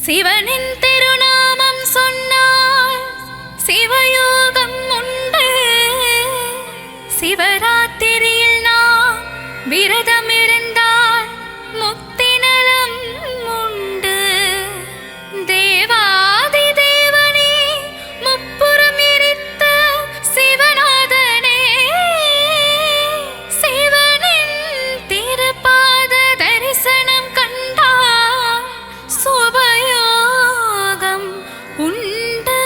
சிவனின் திருநாமம் சொன்னால் சிவயோகம் உண்டு. சிவராத்திரியில் நாம் விரதம் இருந்தால் முக்தி நலம் உண்டு. தேவாதி தேவனே முப்புறம் எரித்த சிவநாதனே, சிவனின் திருப்பாத தரிசனம் கண்டால் சுபயோகம் உண்டு.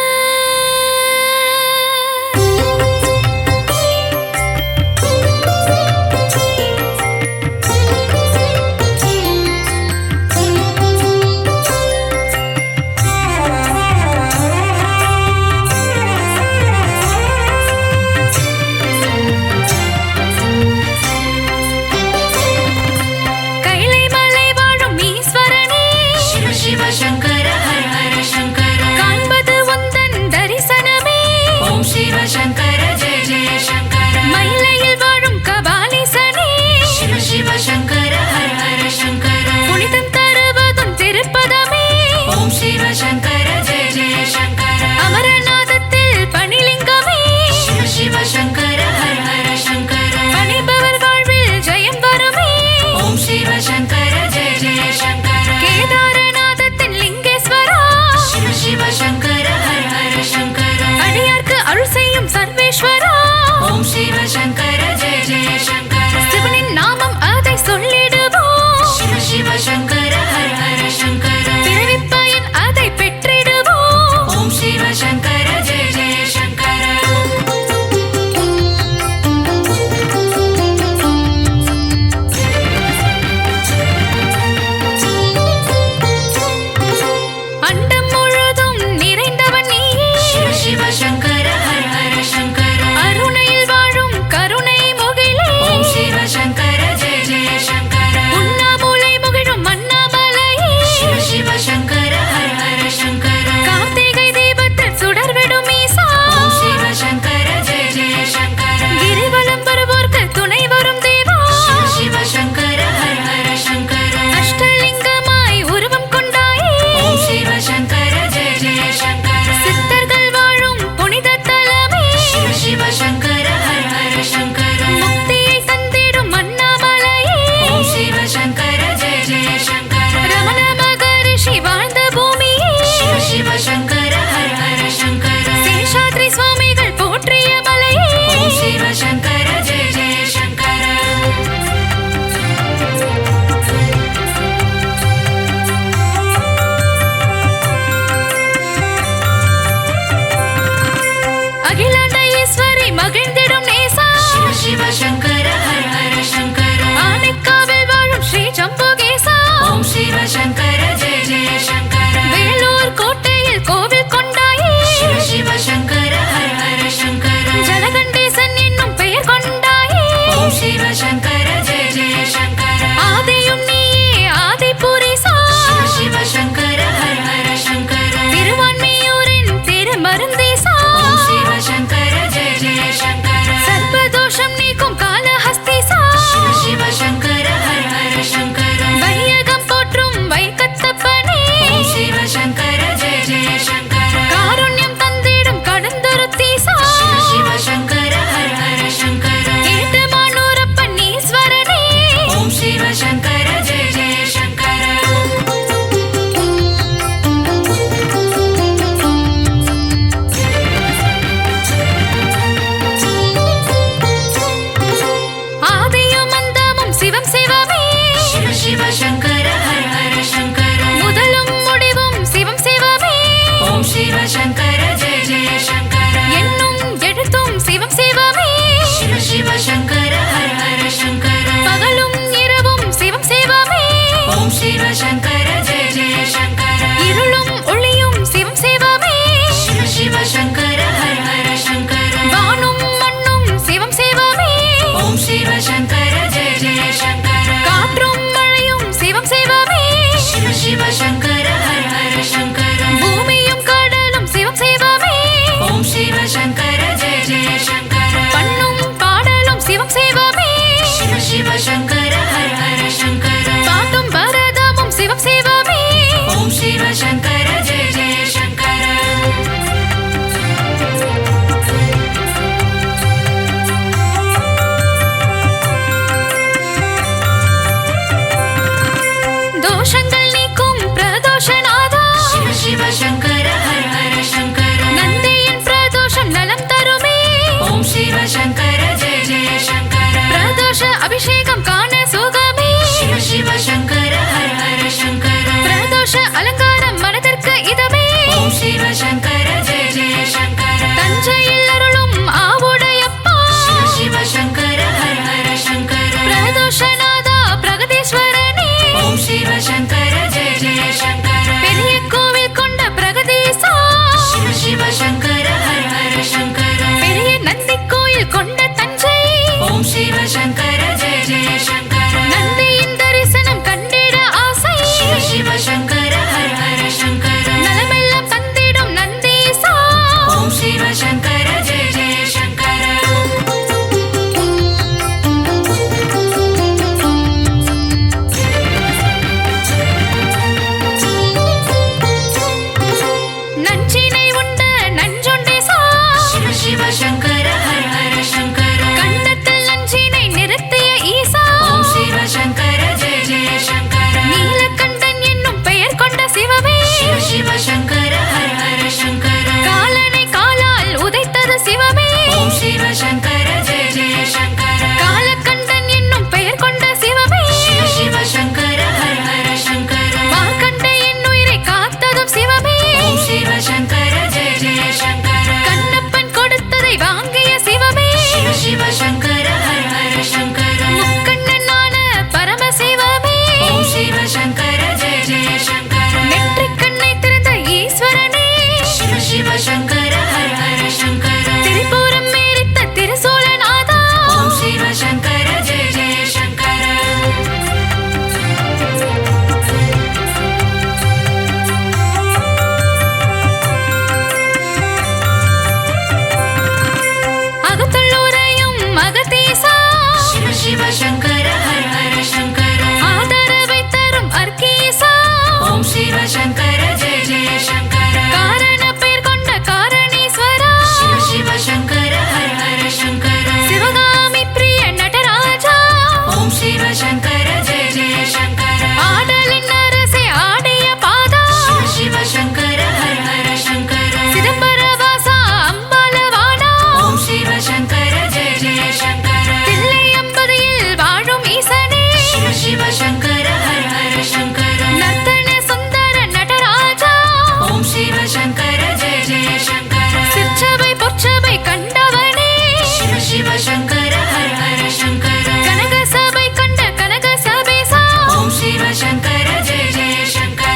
சிவ சங்கர ஜெய ஜெய சங்கர பெரிய கோவில் கொண்ட பிரகதீசா சிவ சிவ சங்கர ஹர ஹர சங்கர பெரிய நந்தி கோயில் கொண்ட தஞ்சை ஓம் சிவ சங்கர ஜெய ஜெய சங்கர நந்தியின் தரிசனம் கண்டிட ஆசை சிவ சிவ சங்கர ஹர ஹர சங்கர நலமெல்லாம் தந்திடும் நந்தீசா ஓம் சிவ சங்கர ஜெய ஜெய சங்கர நஞ்சினை உண்ட நஞ்சுண்டேசா சிவ சிவ சங்கர ஹர ஹர சங்கர கண்டத்தில் நஞ்சினை நிறுத்திய ஈசா ஓம் சிவ சங்கர ஜெய ஜெய சங்கர நீலகண்டன் என்னும் பெயர் கொண்ட சிவமே சிவ சிவ சங்கர ஹர ஹர சங்கர காலனை காலால் உதைத்தது சிவமே ஓம் சிவ சங்கர ஜெய ஜெய சங்கர காலகண்டன் என்னும் பெயர் கொண்ட சிவமே சிவ சிவ சங்கர ஹர ஹர சங்கர மார்க்கண்ட என் உயிரை காத்ததும் சிவமே ஓம் சிவ சங்கர ஜெய ஜெய சங்கர கண்ணப்பன் கொடுத்ததை வாங்கிய சிவமே சிவ சிவ சங்கர ஹர ஹர சங்கர முக்கண்ணனான பரமசிவமே ஓம் சிவ சங்கர ஜெய ஜெய சங்கர நெற்றிக் கண்ணை திறந்த ஈஸ்வரனே சிவ சிவ சங்கர ஹர ஹர சங்கர திரிபுரம் மேரித்த திருசூலநாதா ஓம் சிவ சங்கர ஜெய ஜெய சங்கர அகத்துள்ளூரையும் மகதீசா சிவ சிவ சங்கர ஹர ஹர சங்கர ஆதரவை தரும் அர்க்கீசா ஓம் சிவ சங்கர ஜெய ஜெய சங்கர காரண பெயர் கொண்ட காரணீஸ்வரா சிவ சிவ சங்கர ஹர ஹர சங்கர சிவகாமி பிரிய நடராஜா ஓம் சிவ சங்கர ஜெய ஜெய சங்கர ஆடலின் அரசே ஆடிய பாதா சிவ சிவ சங்கர ஹர ஹர சங்கர சிதம்பரவாசா அம்பாலவானா ஓம் சிவ சங்கர ஜெய ஜெய சங்கர தில்லை அம்பதியில் வாழும் ஈசனே சிவ சிவ சங்கர ஹர ஹர சங்கர நர்த்தன சுந்தர நடராஜா ஓம் சிவ சங்கர ஜெய ஜெய சங்கர சிற்சபை பொற்சபை கண்டவனே சிவ சிவ சங்கர ஹர ஹர சங்கர கனக சபை கண்ட கனக சபேசா ஓம் சிவ சங்கர ஜெய ஜெய சங்கர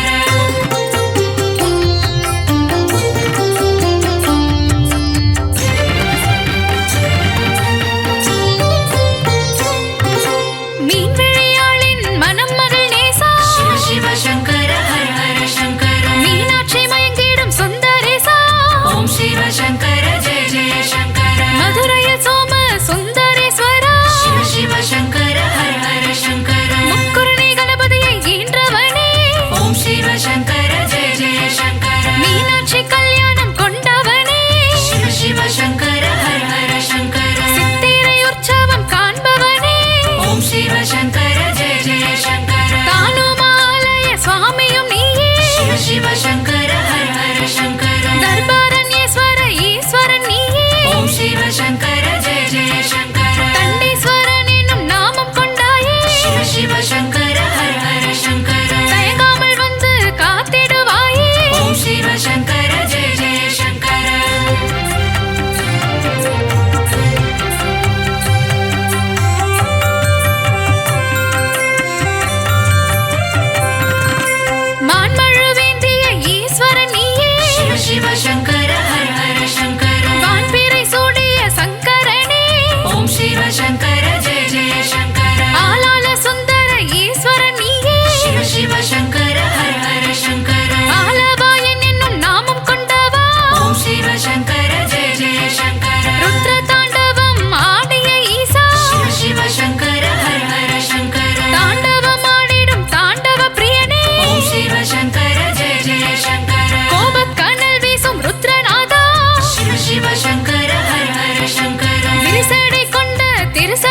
மீன்விழியாளின் மனம் மகள் நேசா சிவ சிவ சங்கர ஹர ஹர சங்கர மீனாட்சி மயங்கிடும் சுந்தரேசா ஓம் சிவ சங்கர ஜெய ஜெய சங்கர மதுரையில் சோம சுந்தரேஸ்வரா சிவ சிவ சங்கர ஹர ஹர சங்கர முக்குருணி கணபதியை ஈன்றவனே ஓம் சிவ சங்கர ஜெய ஜெய சங்கர மீனாட்சி கல்யாணம் கொண்டவனே சிவ சிவ சங்கர ஹர ஹர சங்கர சித்திரை உற்சவம் காண்பவனே ஓம் சிவ சங்கர ஜெய ஜெய சங்கர தானுமாலய சுவாமியும் நீயே சிவ சிவ சங்கர ஹர ஹர சங்கர தர்பாரண்யேஸ்வர ஈஸ்வரன் நீயே ஓம் சிவ சங்கர ஜெய ஜெய சங்கர தண்டீஸ்வரன் என்னும் நாமம் கொண்டாயே சிவ சிவ சங்கர ஹர ஹர சங்கர தயங்காமல் வந்து காத்திடுவாயே ஓம் சிவ சங்கர ஜெய ஜெய சங்கர மான்மழுவேந்திய ஈஸ்வரன் நீயே சிவ சிவ சங்கர ஹர ஹர சங்கர வான்பீரை சூடிய சங்கரனே ஓம் சிவ சங்கர ஜெய ஜெய சங்கர ஆலால சுந்தர ஈஸ்வரன் நீயே சிவ சிவ சங்கர ஹர ஹர சங்கர ஆலவாயன் என்னும் நாமம் கொண்டவா ஓம் சிவ சங்கர ஜெய ஜெய சங்கர ருத்ர தாண்டவம் ஆடிய ஈசா சிவ சிவ சங்கர ஹர ஹர சங்கர தாண்டவம் ஆடிடும் தாண்டவ பிரியனே ஓம் சிவ சங்கர ஜெய ஜெய சங்கர கோபக்கனல் வீசும் ருத்ரநாதா சிவ சிவ சங்கர ஹர ஹர சங்கர விரிசடை கொண்ட திருச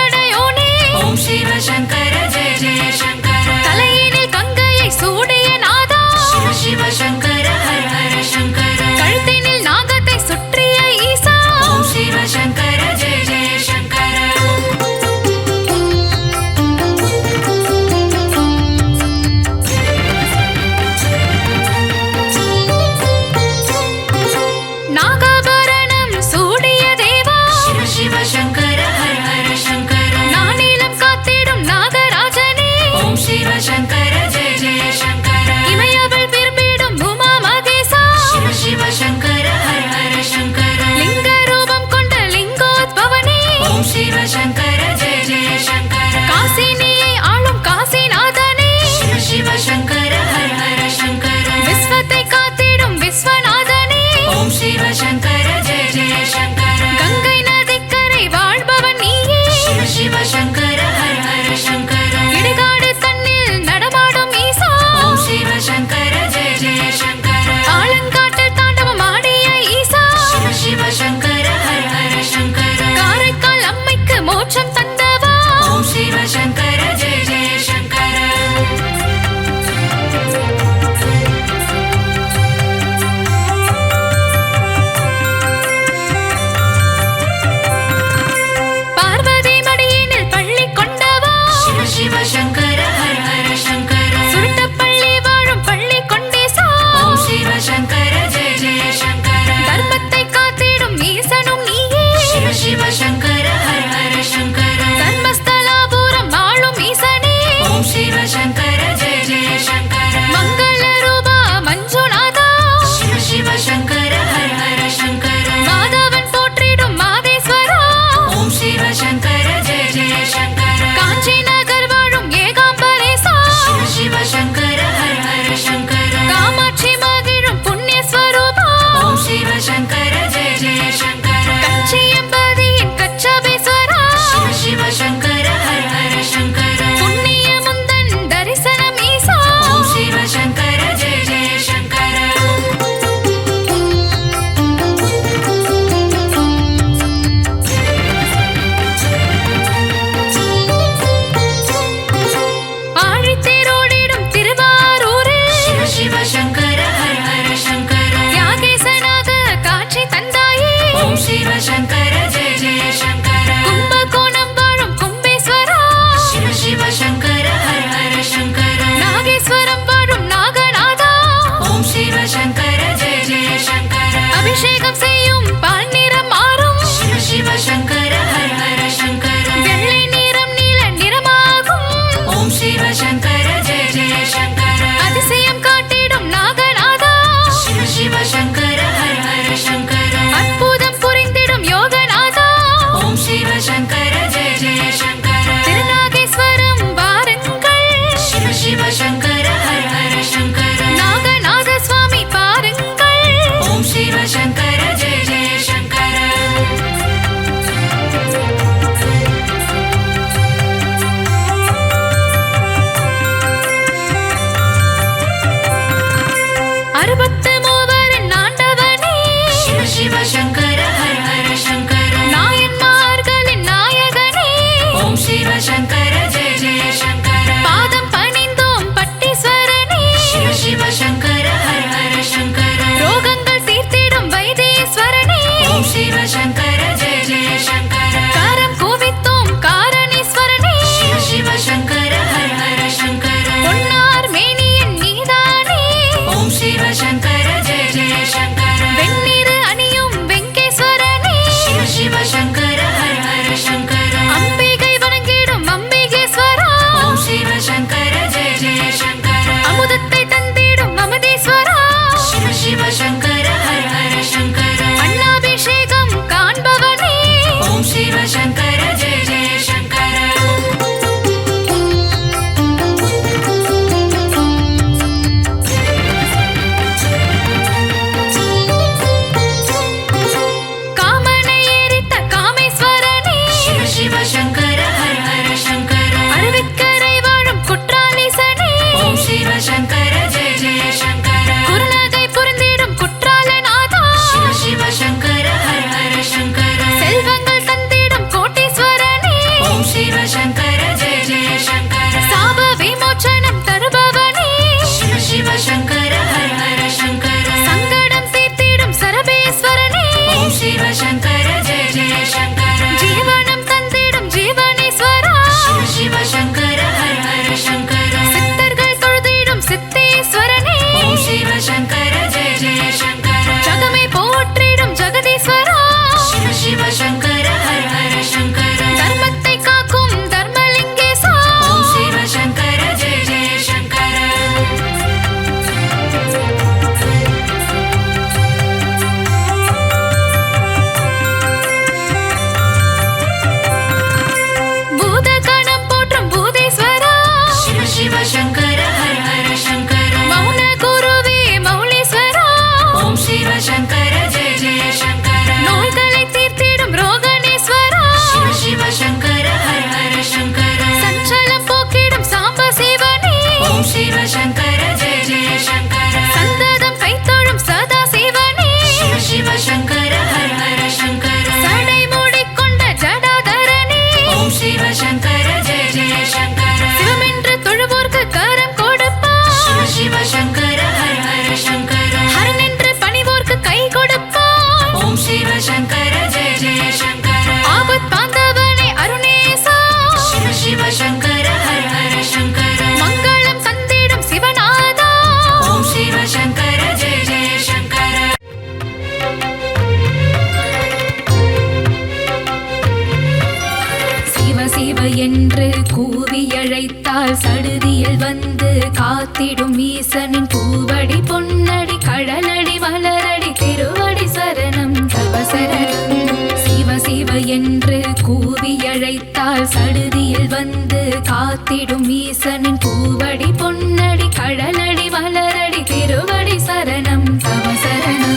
காத்திடும் ஈசனின் பூவடி பொன்னடி கடலடி மலரடி திருவடி சரணம் தவ சரணம். சிவ சிவ என்று கூவி அழைத்தால் சடுதியில் வந்து காத்திடும் ஈசனின் பூவடி பொன்னடி கடலடி மலரடி திருவடி சரணம் தவ சரணம்.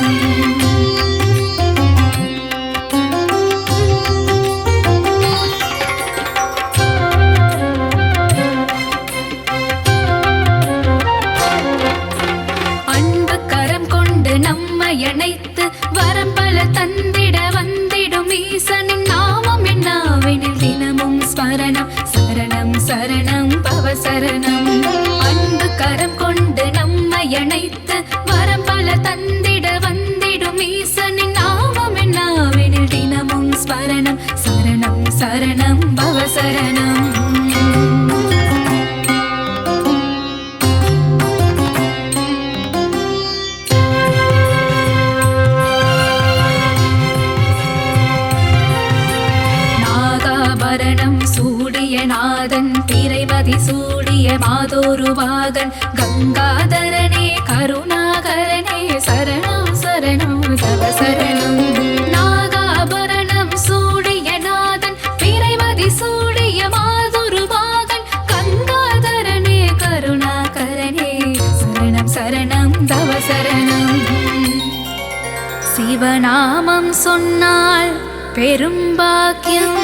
அணைத்து வரம் பல தந்திட வந்திடும் ஈசனின் நாமம் என்னாவினில் தினமும் ஸ்மரணம் சரணம் சரணம் பவ சரணம். அன்பு கரம் கொண்டு நம்மை அணைத்து வரம் பல தந்திட வந்திடும் ஈசனின் நாமம் என்னாவினில் தினமும் ஸ்மரணம் சரணம் சரணம் பவ சரணம். நாதன் திரைமதி சூடிய மாதோருவாகன் கங்காதரனே கருணாகரனே சரணம் சரணம் தவ சரணம். நாகாபரணம் சூடிய நாதன் திரைமதி சூடிய மாதோருவாகன் கங்காதரனே கருணாகரனே சரணம் சரணம் தவ சரணம். சிவநாமம் சொன்னால் பெரும் பாக்கியம்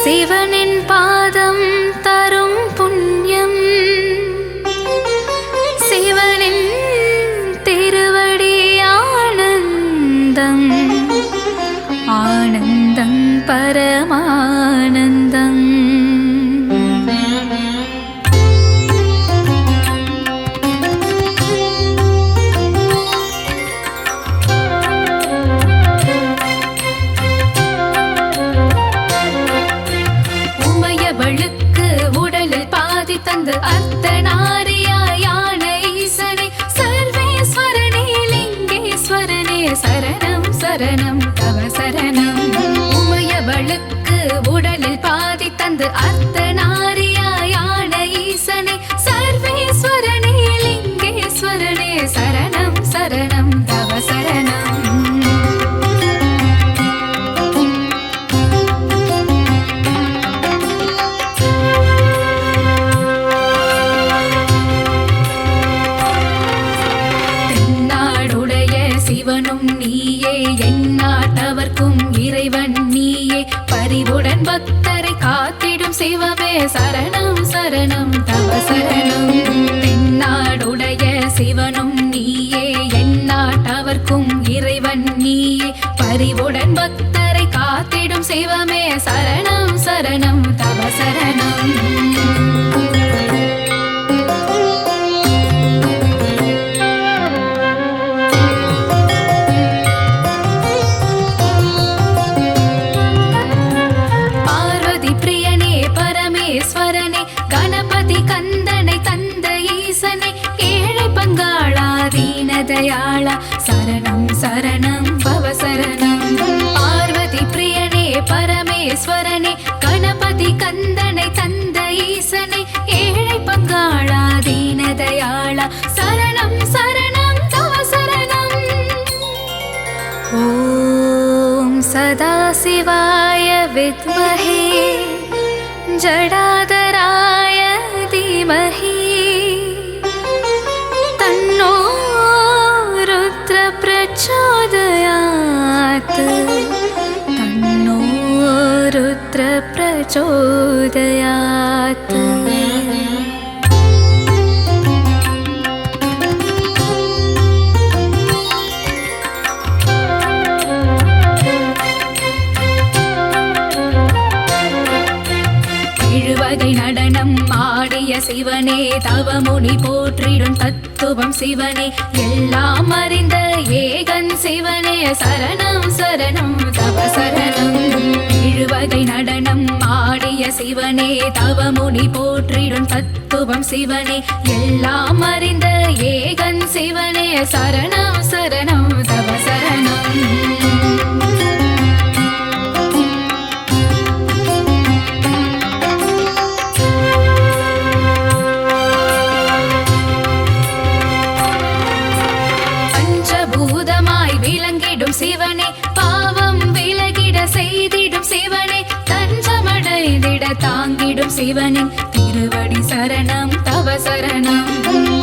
சிவனின் பாதம் தரும் புண்ணியம். சிவனின் திருவடி ஆனந்தம் ஆனந்தம் பரமானந்தம். தந்து அர்த்தநாரியான ஈசனை சர்வேஸ்வரனே லிங்கேஸ்வரனே சரணம் சரணம் தவ சரணம். உமையவளுக்கு உடலில் பாதி தந்து அர்த்தநாரியான ஈசனை சர்வேஸ்வரனே லிங்கேஸ்வரனே சரணம் சரணம் தவ சரணம். சிவனும் நீயே எந்நாட்டவர்க்கும் இறைவன் நீயே பரிவுடன் பக்தரை காத்திடும் சிவமே சரணம் சரணம் தவ சரணம். தென்னாடுடைய சிவனும் நீயே எந்நாட்டவர்க்கும் இறைவன் நீயே பரிவுடன் பக்தரை காத்திடும் சிவமே சரணம் சரணம் தவ சரணம். கணபதி கந்தனை தந்த ஈசனை ஏழை பங்காளா தீனதயாளா சரணம் சரணம் பவ சரணம். பார்வதி பிரியனே பரமேஸ்வரனே கணபதி கந்தனை தந்த ஈசனை ஏழை பங்காளா தீனதயாளா சரணம் சரணம் தவ சரணம். ஓம் சதாசிவாய வித்மஹே ஜடாதராய தீமஹி தன்னோ ருத்ர பிரச்சோதயாத் தன்னோ ருத்ர பிரச்சோதயாத். எழுவகை நடனம் ஆடிய சிவனே தவமுனி போற்றிடும் தத்துவம் சிவனே எல்லாம் அறிந்த ஏகன் சிவனே சரணம் சரணம் தவ சரணம். எழுவகை நடனம் ஆடிய சிவனே தவமுனி போற்றிடும் தத்துவம் சிவனே எல்லாம் அறிந்த ஏகன் சிவனே சரணம் சரணம் தவ சரணம். தாங்கிடும் சிவனே பாவம் விலகிட செய்திடும் சிவனே தஞ்சமடைந்திட தாங்கிடும் சிவனின் திருவடி சரணம் தவ சரணம்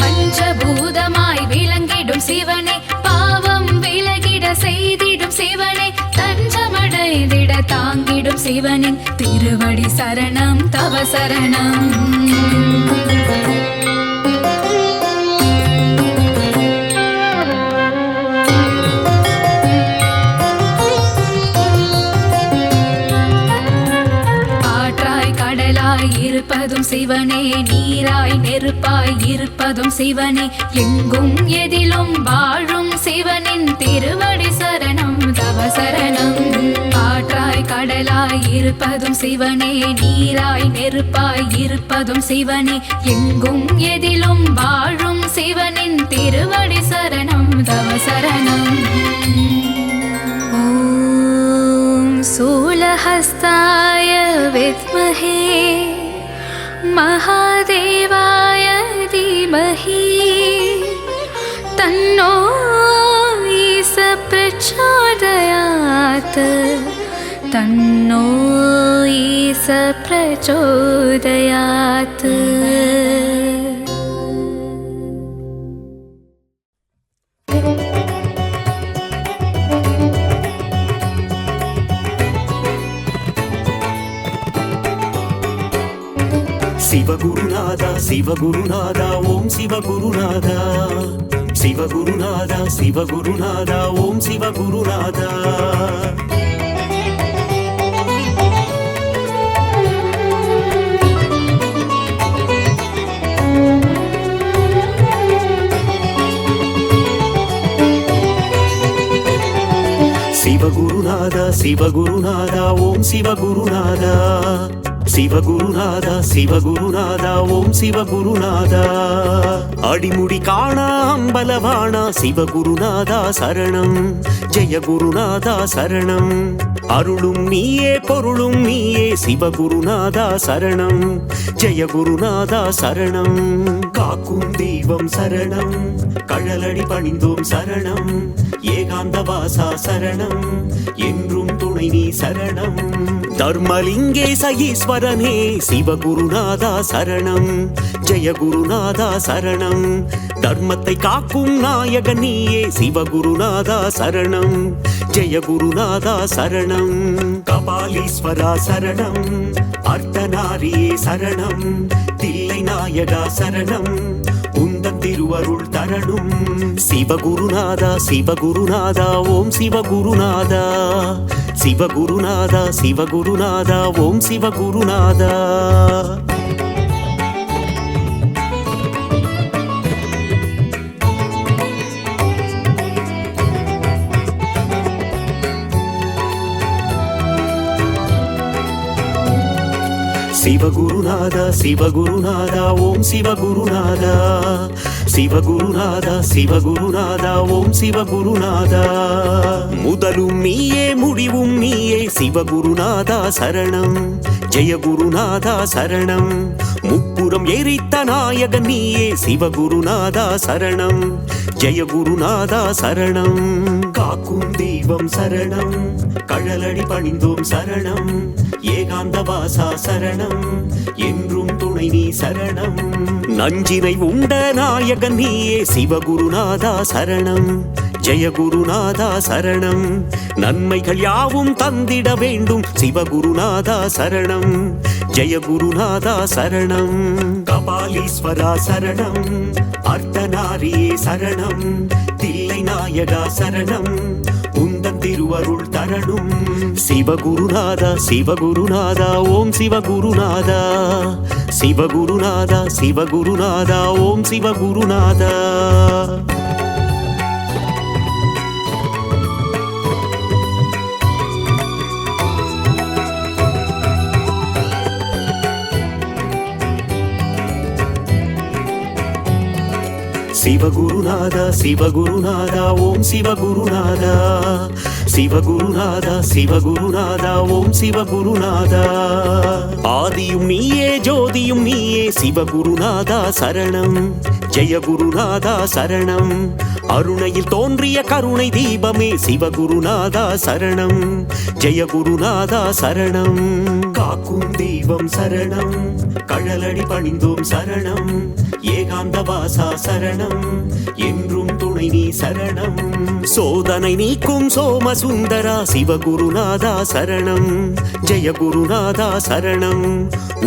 பஞ்சபூதமாய் விளங்கிடும் சிவனே பாவம் விலகிட செய்திடும் சிவனே தஞ்சமடைந்திட தாங்கிடும் சிவனின் திருவடி சரணம் தவ சரணம் இருப்பதும் சிவனே நீராய் நெருப்பாய் இருப்பதும் சிவனே எங்கும் எதிலும் வாழும் சிவனின் திருவடி சரணம் தவ சரணம் காற்றாய் கடலாய் இருப்பதும் சிவனே நீராய் நெருப்பாய் இருப்பதும் சிவனே எங்கும் எதிலும் வாழும் சிவனின் திருவடி சரணம் தவ சரணம் ஓம் சூலஹஸ்தாய வித்மஹே महादेवाय धीमहि तन्नो ईश प्रचोदयात् तन्नो ईश प्रचोदयात् சிவகுருநாதா சிவகுருநாதா ஓம் சிவகுருநாதா சிவகுருநாதா சிவகுருநாதா ஓம் சிவகுருநாதா சிவகுருநாதா சிவகுருநாதா ஓம் சிவகுருநாதா சிவகுருநாதா சிவகுருநாதா ஓம் சிவகுருநாதா அடிமுடி காணா அம்பலவாணா சிவகுருநாதா சரணம் ஜெய குருநாதா சரணம் அருளும் நீயே பொருளும் நீயே சிவகுருநாதா சரணம் ஜெய குருநாதா சரணம் காக்கும் தெய்வம் சரணம் கழலடி பணிந்தோம் சரணம் ஏகாந்த வாசா சரணம் என்றும் துணை நீ சரணம் தர்மலிங்கேச ஈஸ்வரனே சிவகுருநாதா சரணம் ஜெய குருநாதா சரணம் தர்மத்தை காக்கும் நாயகன் நீயே சிவகுருநாதா சரணம் ஜெய குருநாதா சரணம் கபாலீஸ்வரா சரணம் அர்த்தநாரியே சரணம் தில்லை நாயகா சரணம் உந்தன் திருவருள் தரணும் சிவகுருநாதா சிவகுருநாதா ஓம் சிவகுருநாதா சிவகுருநாதா சிவகுருநாதா ஓம் சிவகுருநாதா சிவகுருநாதா சிவகுருநாதா ஓம் சிவகுருநாதா சிவகுருநாதா சிவகுருநாதா ஓம் சிவகுருநாதா முதலும் நீயே முடிவும் நீயே சிவகுருநாதா சரணம் ஜெய குருநாதா சரணம் முப்புறம் எரித்த நாயகன் நீயே சிவகுருநாதா சரணம் ஜெய குருநாதா சரணம் காக்கும் தெய்வம் சரணம் கழலடி பணிந்தோம் சரணம் ஏகாந்த வாசா சரணம் என்றும் துணை நீ சரணம் நஞ்சினை உண்ட நாயகன் நீயே சிவகுருநாதா சரணம் ஜெய குருநாதா சரணம் நன்மைகள் யாவும் தந்திட வேண்டும் சிவகுருநாதா சரணம் ஜெய குருநாதா சரணம் கபாலீஸ்வரா சரணம் அர்த்தநாரியே சரணம் தில்லை நாயகா சரணம் உந்தன் திருவருள் தரணும் சிவகுருநாதா சிவகுருநாதா ஓம் சிவகுருநாதா சிவகுருநாதா சிவகுருநாதா ஓம் சிவகுருநாதா சிவகுருநாதா சிவகுருநாதா ஓம் சிவகுருநாதா சிவகுருநாதா சிவகுருநாதா ஓம் சிவகுருநாதா ஆதியும் நீயே ஜோதியும் நீயே சிவகுருநாதா சரணம் ஜெய குருநாதா சரணம். அருணையில் தோன்றிய கருணை தீபமே சிவகுருநாதா சரணம். ஜெய குருநாதா சரணம். காக்கும் தெய்வம் சரணம், கழலடி பணிந்தோம் சரணம். ஏகாந்த வாசா சரணம், என்றும் துணை நீ சரணம். சோதனை நீக்கும் சோமசுந்தரா சிவகுருநாதா சரணம். ஜெய குருநாதா சரணம்.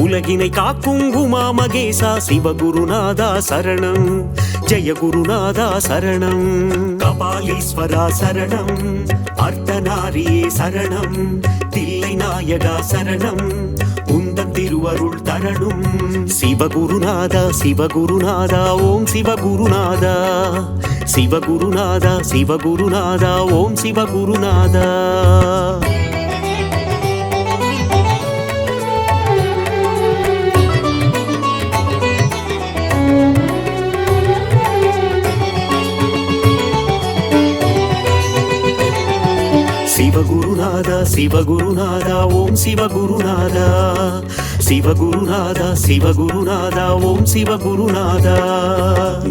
உலகினை காக்கும் உமா மகேசா சிவகுருநாதா சரணம். ஜெய குருநாதா சரணம். கபாலீஸ்வரா சரணம், அர்த்தநாரியே சரணம். தில்லை நாயகா சரணம், உந்தன் திருவருள் தரணும். சிவகுருநாதா சிவகுருநாதா ஓம் சிவகுருநாதா. சிவகுருநாதா சிவகுருநாதா ஓம் சிவகுருநாதா. சிவகுருநாதா சிவகுருநாதா ஓம் சிவகுருநாதா. சிவகுருநாதா சிவகுருநாதா ஓம் சிவகுருநாதா.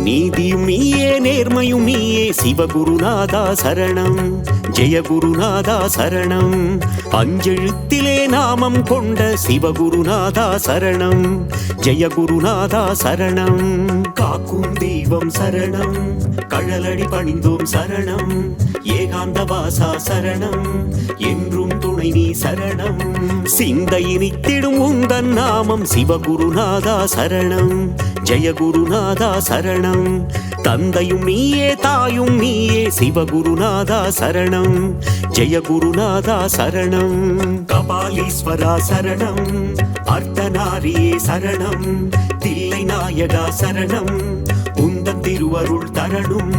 நீதியும் நீயே நேர்மையும் நீயே சிவகுருநாதா சரணம். ஜெய குருநாதா சரணம். அஞ்செழுத்திலே நாமம் கொண்ட சிவகுருநாதா சரணம். ஜெய குருநாதா சரணம். காக்கும் தெய்வம் சரணம், கழலடி பணிந்தோம் சரணம். ஏகாந்த வாசா சரணம், என்றும் துணை நீ சரணம். சிந்தை நித்திடும் உந்தன் நாமம் சிவகுருநாதா சரணம். ஜெய குருநாதா சரணம். தந்தையும் நீயே தாயும் நீயே சிவகுருநாதா சரணம். ஜெய குருநாதா சரணம். கபாலீஸ்வரா சரணம், அர்த்தநாரியே சரணம். தில்லை நாயகா சரணம், உந்தன் திருவருள் தரணும்.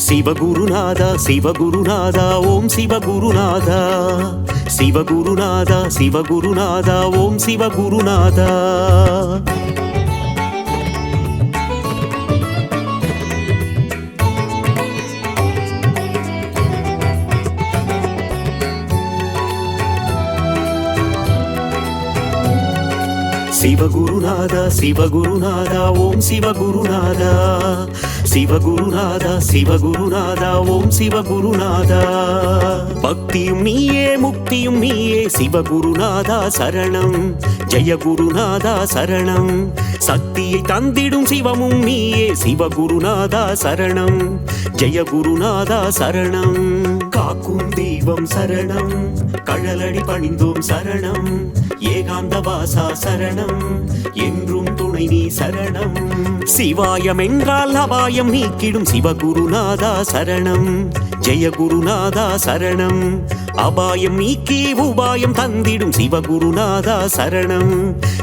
சிவகுருநாதா சிவகுருநாதா ஓம் சிவகுருநாதா. சிவகுருநாதா சிவகுருநாதா ஓம் சிவகுருநாதா. சிவகுருநாதா சிவகுருநாதா ஓம் சிவகுருநாதா. சிவகுருநாதா சிவகுருநாதா ஓம் சிவகுருநாதா. பக்தியும் நீயே முக்தியும் நீயே சிவகுருநாதா சரணம். ஜெய குருநாதா சரணம். சக்தியை தந்திடும் சிவமும் நீயே சிவகுருநாதா சரணம். ஜெய குருநாதா சரணம். காக்கும் தெய்வம் சரணம், கழலடி பணிந்தோம் சரணம். ஏகாந்த வாசா சரணம், என்றும் துணை நீ சரணம். சிவாயம் என்றால் அபாயம் நீக்கிடும் சிவகுருநாதா சரணம். ஜெய குருநாதா சரணம். அபாயம் நீக்கி உபாயம் தந்திடும் சிவகுருநாதா சரணம்.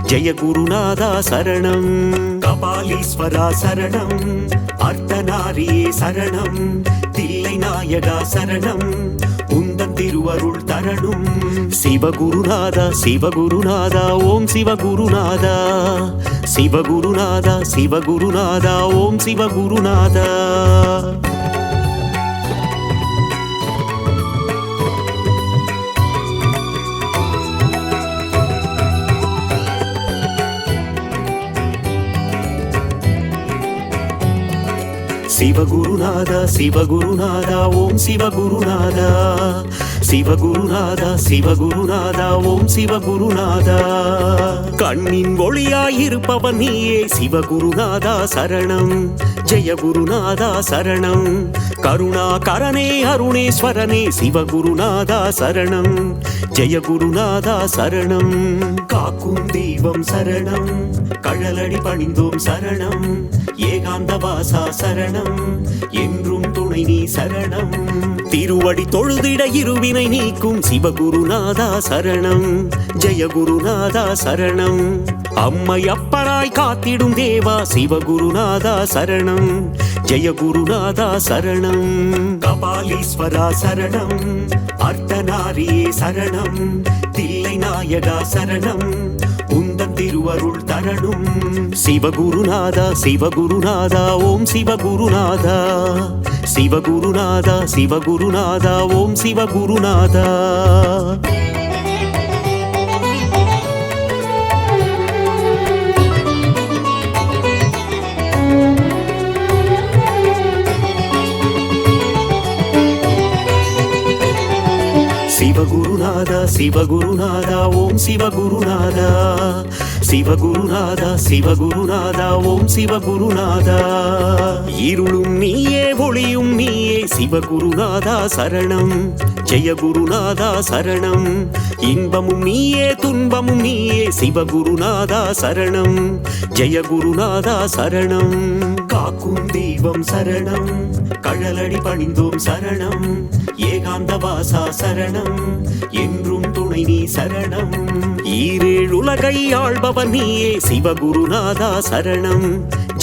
ஜெய குருநாதா சரணம். கபாலீஸ்வரா சரணம், அர்த்தநாரியே சரணம். தில்லை நாயகா சரணம், உந்தன் திருவருள் தரணும். சிவகுருநாதா சிவகுருநாதா ஓம் சிவகுருநாதா. சிவகுருநாதா சிவகுருநாதா ஓம் சிவகுருநாதா. சிவகுருநாதா சிவகுருநாதா ஓம் சிவகுருநாதா. சிவகுருநாதா சிவகுருநாதா ஓம் சிவகுருநாதா. கண்ணின் ஒளியாயிருப்பவன் நீயே சிவகுருநாதா சரணம். ஜெய குருநாதா சரணம். கருணாகரனே அருணேஸ்வரனே சிவகுருநாதா சரணம். ஜெய குருநாதா சரணம். காக்கும் தெய்வம் சரணம், கழலடி பணிந்தோம் சரணம். ஏகாந்த வாசா சரணம், என்றும் துணை நீ சரணம். திருவடி தொழுதிட இருவினை நீக்கும் சிவகுருநாதா சரணம். ஜெய குருநாதா சரணம். அம்மை அப்பனாய் காத்திடும் தேவா சிவகுருநாதா சரணம். ஜெய குருநாதா சரணம். கபாலீஸ்வரா சரணம், அர்த்தநாரியே சரணம். தில்லை நாயகா சரணம், உந்தன் திருவருள் தரணும். சிவகுருநாதா சிவகுருநாதா ஓம் சிவகுருநாதா. சிவகுருநாதா சிவகுருநாதா ஓம் சிவகுருநாதா. சிவகுருநாதா சிவகுருநாதா ஓம் சிவகுருநாதா சிவகுருநாதா சிவகுருநாதா ஓம் சிவகுருநாதா இருளும் நீயே ஒளியும் நீயே சிவகுருநாதா சரணம் ஜெயகுருநாதா சரணம் இன்பமும் நீயே துன்பமும் நீயே சிவகுருநாதா சரணம் ஜெயகுருநாதா சரணம் காக்கும் தெய்வம் சரணம் கழலடி பணிந்தோம் சரணம் ஏகாந்த வாசா சரணம் என்றும் துணை நீ சரணம் ஈரேழு உலகை ஆள்பவர் நீயே சிவகுருநாதா சரணம்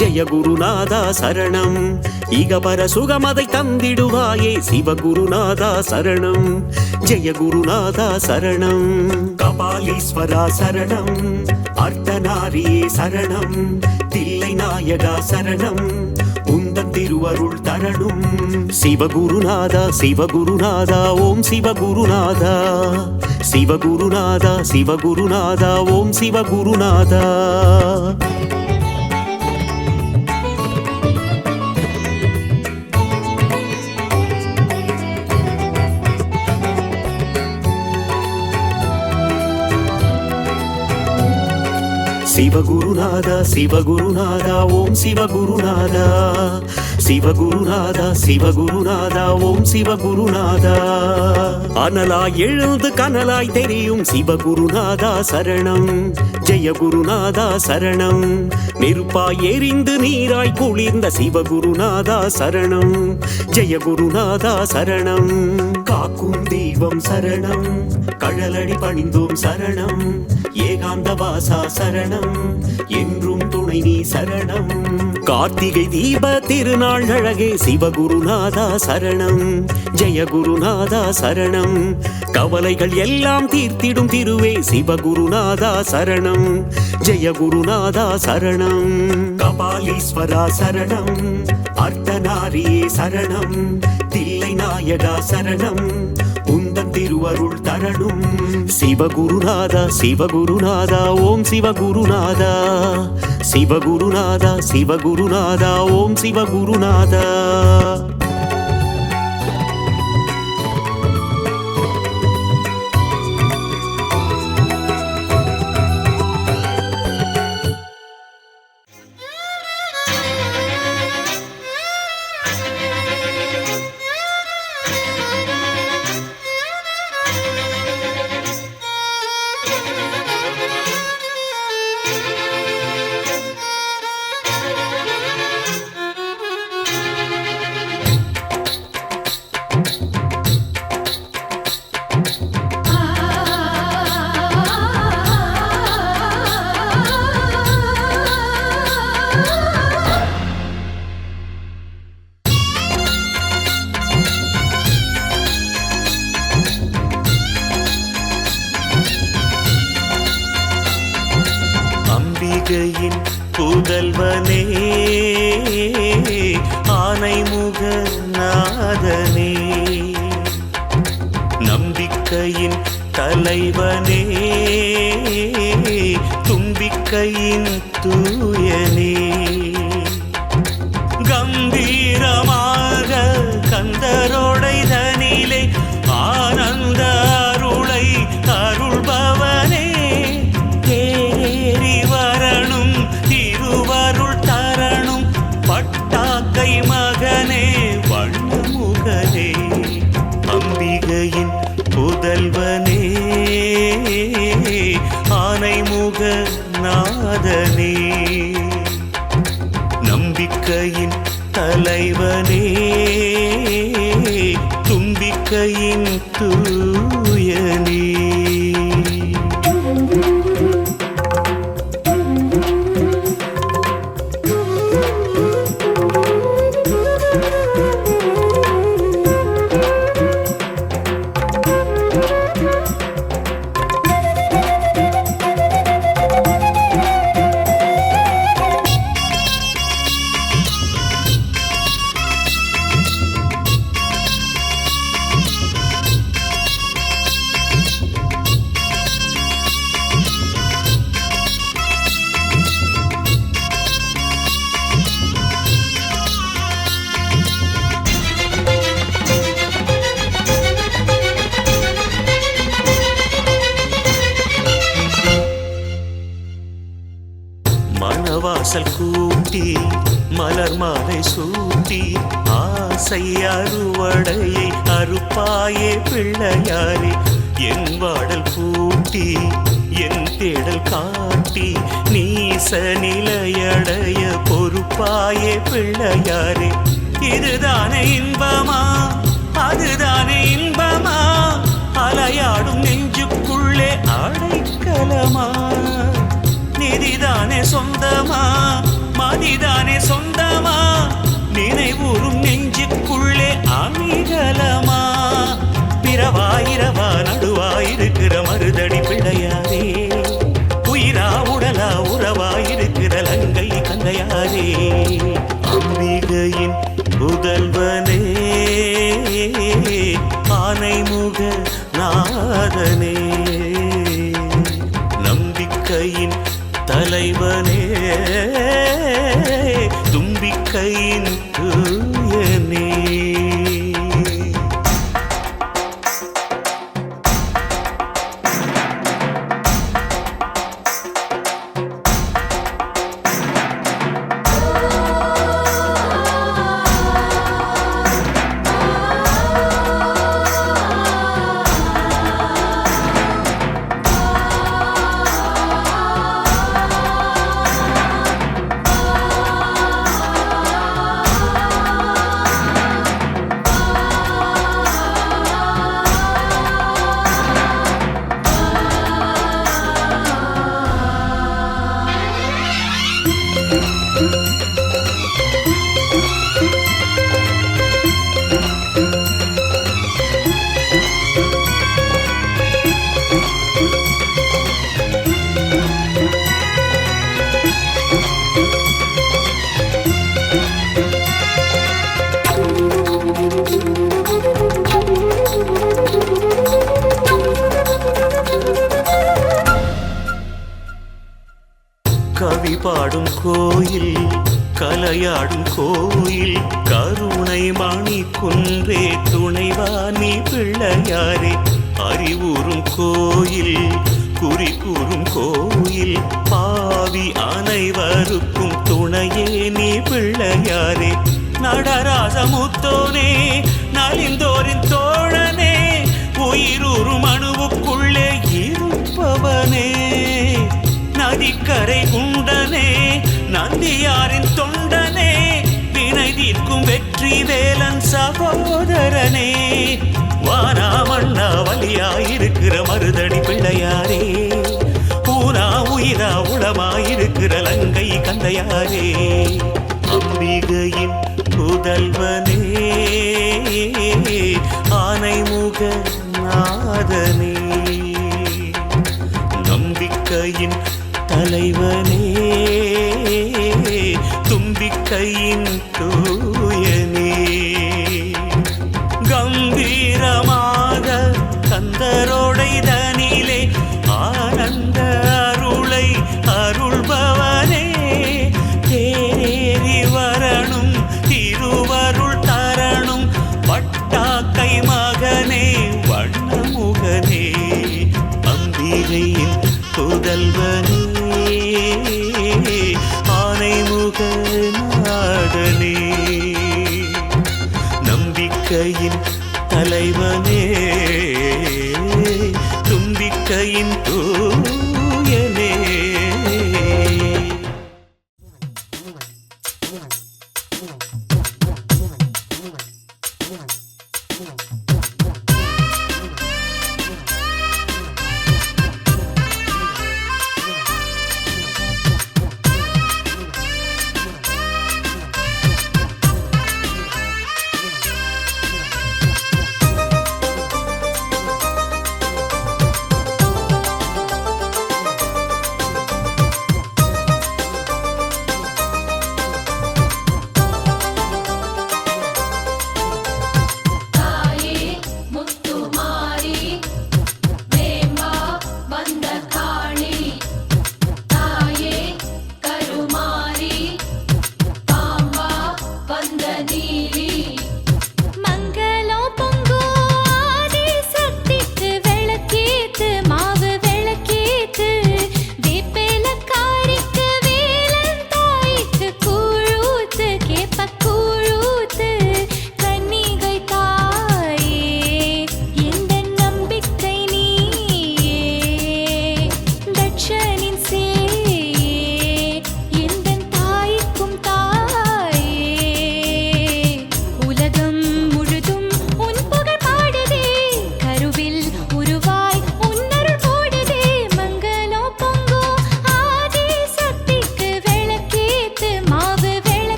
ஜெயகுருநாதா சரணம் இகபர சுகமதை தந்திடுவாயே சிவகுருநாதா சரணம் ஜெயகுருநாதா சரணம் கபாலீஸ்வரா சரணம் அர்த்தநாரியே சரணம் தில்லை நாயகா சரணம் உந்தன் திருவருள் தரணும் சிவகுருநாதா சிவகுருநாதா ஓம் சிவகுருநாதா சிவகுருநாதா சிவகுருநாதா ஓம் சிவகுருநாதா சிவகுருநாதா சிவகுருநாதா ஓம் சிவகுருநாதா சிவகுருநாதா சிவகுருநாதா ஓம் சிவகுருநாதா அனலாய் எழுந்து கனலாய் தெரியும் சிவகுருநாதா சரணம் ஜெயகுருநாதா சரணம் நெருப்பாய் எரிந்து நீராய் குளிர்ந்த சிவகுருநாதா சரணம் ஜெயகுருநாதா சரணம் காக்கும் தெய்வம் சரணம் கழலடி பணிந்தோம் சரணம் ஏகாந்த வாசா சரணம் என்றும் துணை நீ சரணம் கார்த்திகை தீப திருநாள் அழகே சிவகுருநாதா சரணம் ஜெயகுருநாதா சரணம் கவலைகள் எல்லாம் தீர்த்திடும் திருவே சிவகுருநாதா சரணம் ஜெயகுருநாதா சரணம் கபாலீஸ்வரா சரணம் அர்த்தநாரியே சரணம் தில்லை நாயகா சரணம் உந்தன் திருவருள் தரணும் சிவகுருநாதா சிவகுருநாதா ஓம் சிவகுருநாதா சிவகுருநாதா சிவகுருநாதா ஓம் சிவகுருநாதா அம்பிகையின் புதல்வனே ஆனைமுக நாதனே நம்பிக்கையின் தலைவனே தும்பிக்கையின் தூயனே கம்பீரமாக கந்தரோடைதனிலே ஆனந்த அருளை அருள்பவனே தேறி வரணும் திருவருள் தரணும் பட்டாக்கை மகனே வண்ணமுகனே அம்பிகையின் புதல்வனே ஆனைமுக நாதனே நம்பிக்கையின் தலைவனே தும்பிக்கையின் தூயனே ஊட்டி மலர் மாலை சூட்டி ஆசை அறுவடையை அறுப்பாயே பிள்ளையாரே என் வாடல் பூட்டி என் தேடல் காட்டி நீச நிலையடைய பொறுப்பாயே பிள்ளையாரே இதுதானே இன்பமா அதுதானே இன்பமா அலையாடும் நெஞ்சுக்குள்ளே அடைக்கலமா நிதிதானே சொந்தமா மதிதானே சொந்தமா நினைவூறும் நெஞ்சுக்குள்ளே அணிகலமா பிறவாயிரவா நடுவாயிருக்கிற மருதடி பிள்ளையாரே உயிரா உடலா உறவாயிருக்கிற லங்கை கந்தையாரே அம்பிகையின் புதல்வனே ஆனைமுக நாதனே நம்பிக்கையின் தலைவனே தும்பிக்கையின் தூயனே கவி பாடும் கோயில் கலையாடும் கோயில் கருணை மணி குன்றே துணைவா நீ பிள்ளையாரே அறிவுறும் கோயில் குறி கூறும் கோயில் பாவி அனைவருக்கும் துணையே நீ பிள்ளையாரே நடராசமுத்தோனே நலிந்தோரின் தோழனே உயிரூறும் அணுவுக்குள்ளே இருப்பவனே நதிக்கரை குண்டனே நந்தியாரின் தொண்டனே வினை தீர்க்கும் வெற்றி வேலன் சகோதரனே வாராமண்ணா வலியாயிருக்கிற மருதடி பிள்ளையாரே பூரா உயிரா உளமாயிருக்கிற லங்கை கந்தையாரே அம்பிகையின் புதல்வனே ஆனைமுக நாதனே நம்பிக்கையின் தலைவனே தும்பிக்கையின் தூயனே கம்பீரமாக கந்தரோடை தனிலே ஆனந்த அருளை அருள்பவனே தேரேறி வரணும் திருவருள் தரணும் பட்டாக்கை மகனே வண்ணமுகனே அம்பிகையின் புதல்வனே ஆனைமுக நாதனே நம்பிக்கையின் தலைவனே தும்பிக்கையின் தூயனே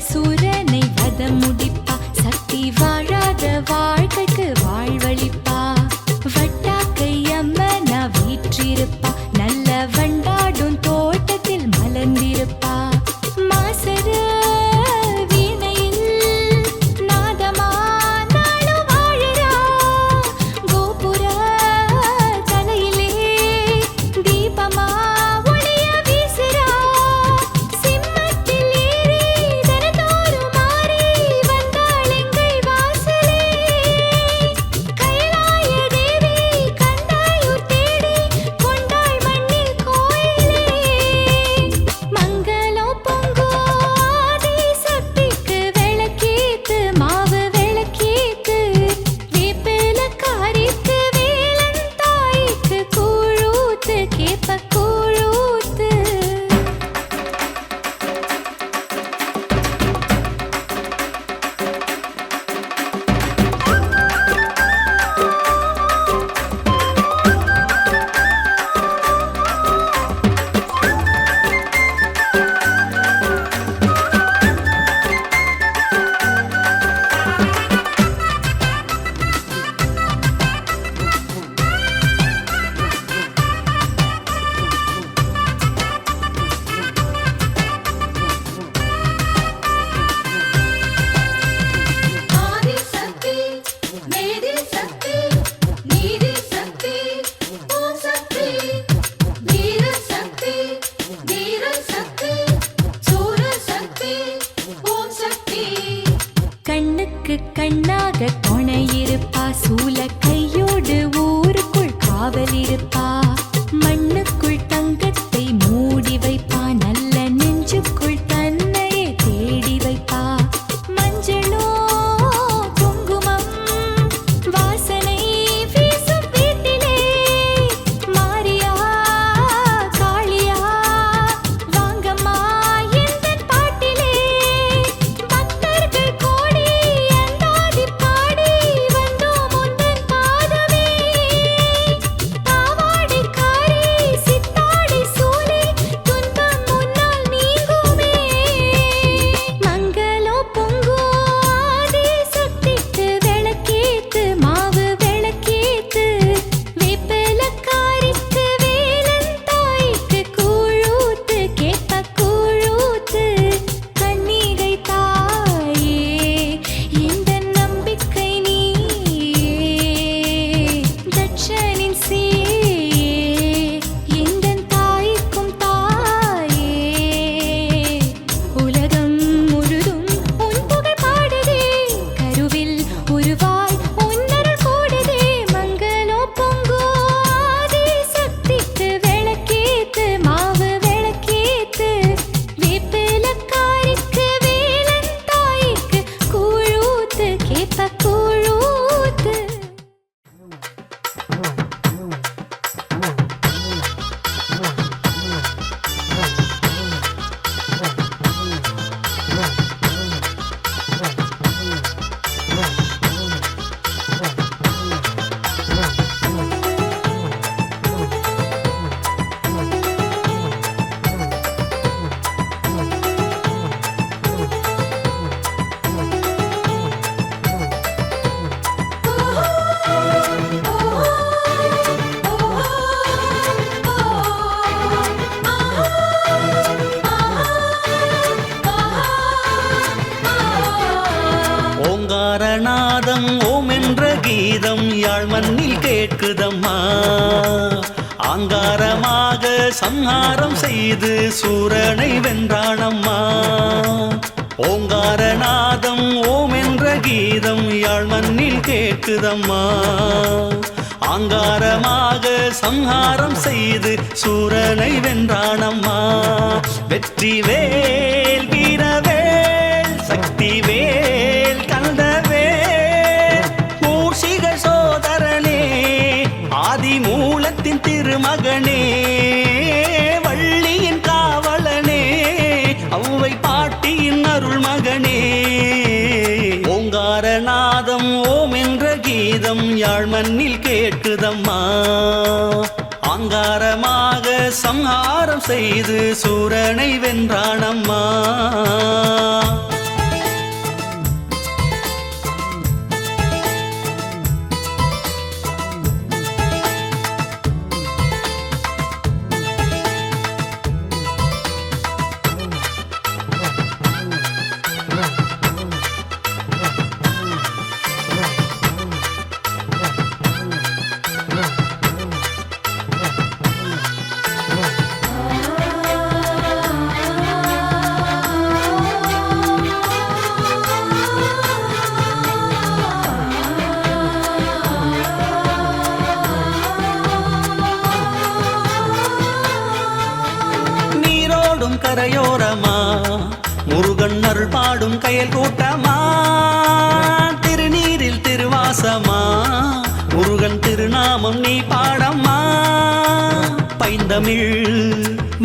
சூரனை வதம் முடிப்பா சக்தி வாழாத வாழ்க்கைக்கு வாழ்வழிப்பா வட்டாக்கை அம்மனா வீற்றிருப்பா நல்ல வண்டாடும் தோட்டத்தில் மலர்ந்திருப்பா மாசர வீணையில் நாதமா நாளும் வாழறா கோபுர தலையிலே தீபமா ஒளிய வீசுறா சிம்மத்தில் ஏறி தனதோறும் மாறி வந்தாள் எங்கள் வாசலே கைலாய தேவி கண்டாயூர் தேடி கொண்டாள் மண்ணில் கோயிலே மங்களம் பொங்கோ ஆதி சக்திக்கு விளக்கேத்து மாவு விளக்கேத்து வேப்பிலக்காரிக்கு வேலன் தாய்க்கு கூழூத்து கேப்ப கூழூத்து ஆதி சக்தி மேதி சக்தி நீதி சக்தி ஓம் சக்தி வீர சக்தி தீர சக்தி சூர சக்தி ஓம் சக்தி கண்ணுக்கு கண்ணாக துணையிருப்பா சூல கையோடு ஊருக்குள் காவல் இருப்பா மண்ணுக்குள் தங்கத்தை மூடி வைப்பா நல்ல நெஞ்சுக்குள் தன்னையே தேடி வைப்பா மஞ்சளோ குங்குமம் வாசனை வீசும் வீட்டிலே மாரியா காளியா வாங்கம்மா எந்தன் பாட்டிலே பக்தர்கள் கோடி அந்தாதி பாடி வந்தோம் உந்தன் பாதமே பாவாடைக்காரி சித்தாடை சூலே துன்பம் முன்னால் நீங்குமே மங்களம் பொங்கோ ஆதி சக்திக்கு விளக்கேத்து மாவு விளக்கேத்து வேப்பிலக்காரிக்கு வேலன் தாய்க்கு கூழூத்து கேப்ப கூழூத்து கன்னிகை தாயே இந்த நம்பிக்கை நீயே தட்சனின் சீயே எந்தன் தாய்க்கும் தாயே உலகம் முழுதும் உன் புகழ் பாடுதே கருவில் உருவாய் உன்னருள் கூடுதே மங்களோ பொங்கோ ஆதி சக்திக்கு விளக்கேத்து மாவு விளக்கேத்து வேப்பிலக்காரிக்கு வேலன் தாய்க்கு கூழூத்து கேப்ப கூழூத்து ஓங்காரநாதம் ஓம் என்ற கீதம் யாழ் மண்ணில் கேட்குதம்மா ஆங்காரமாக சம்ஹாரம் செய்து சூரனை வென்றானம்மா ஓங்காரநாதம் ஓம் என்ற கீதம் யாழ் மண்ணில் கேட்குதம்மா ஆங்காரமாக சம்ஹாரம் செய்து சூரனை வென்றானம்மா வெற்றி வேல் வீரவேல் சக்தி வேல் கந்தவேல் மூஷிக சோதரனே ஆதி மூலத்தின் திருமகனே வள்ளியின் காவலனே ஔவை பாட்டியின் அருள் மகனே ஓங்காரநாதம் ஓம் என்ற கீதம் யாழ் மண்ணில் கேட்குதம்மா ஆங்காரமாக சம்ஹாரம் செய்து சூரனை வென்றானம்மா புறப்படும் கரையோரமா முருகன் அருள் பாடும் கயல் கூட்டமா திருநீரில் திருவாசமா முருகன் திருநாமம் நீ பாடம்மா பைந்தமிழ்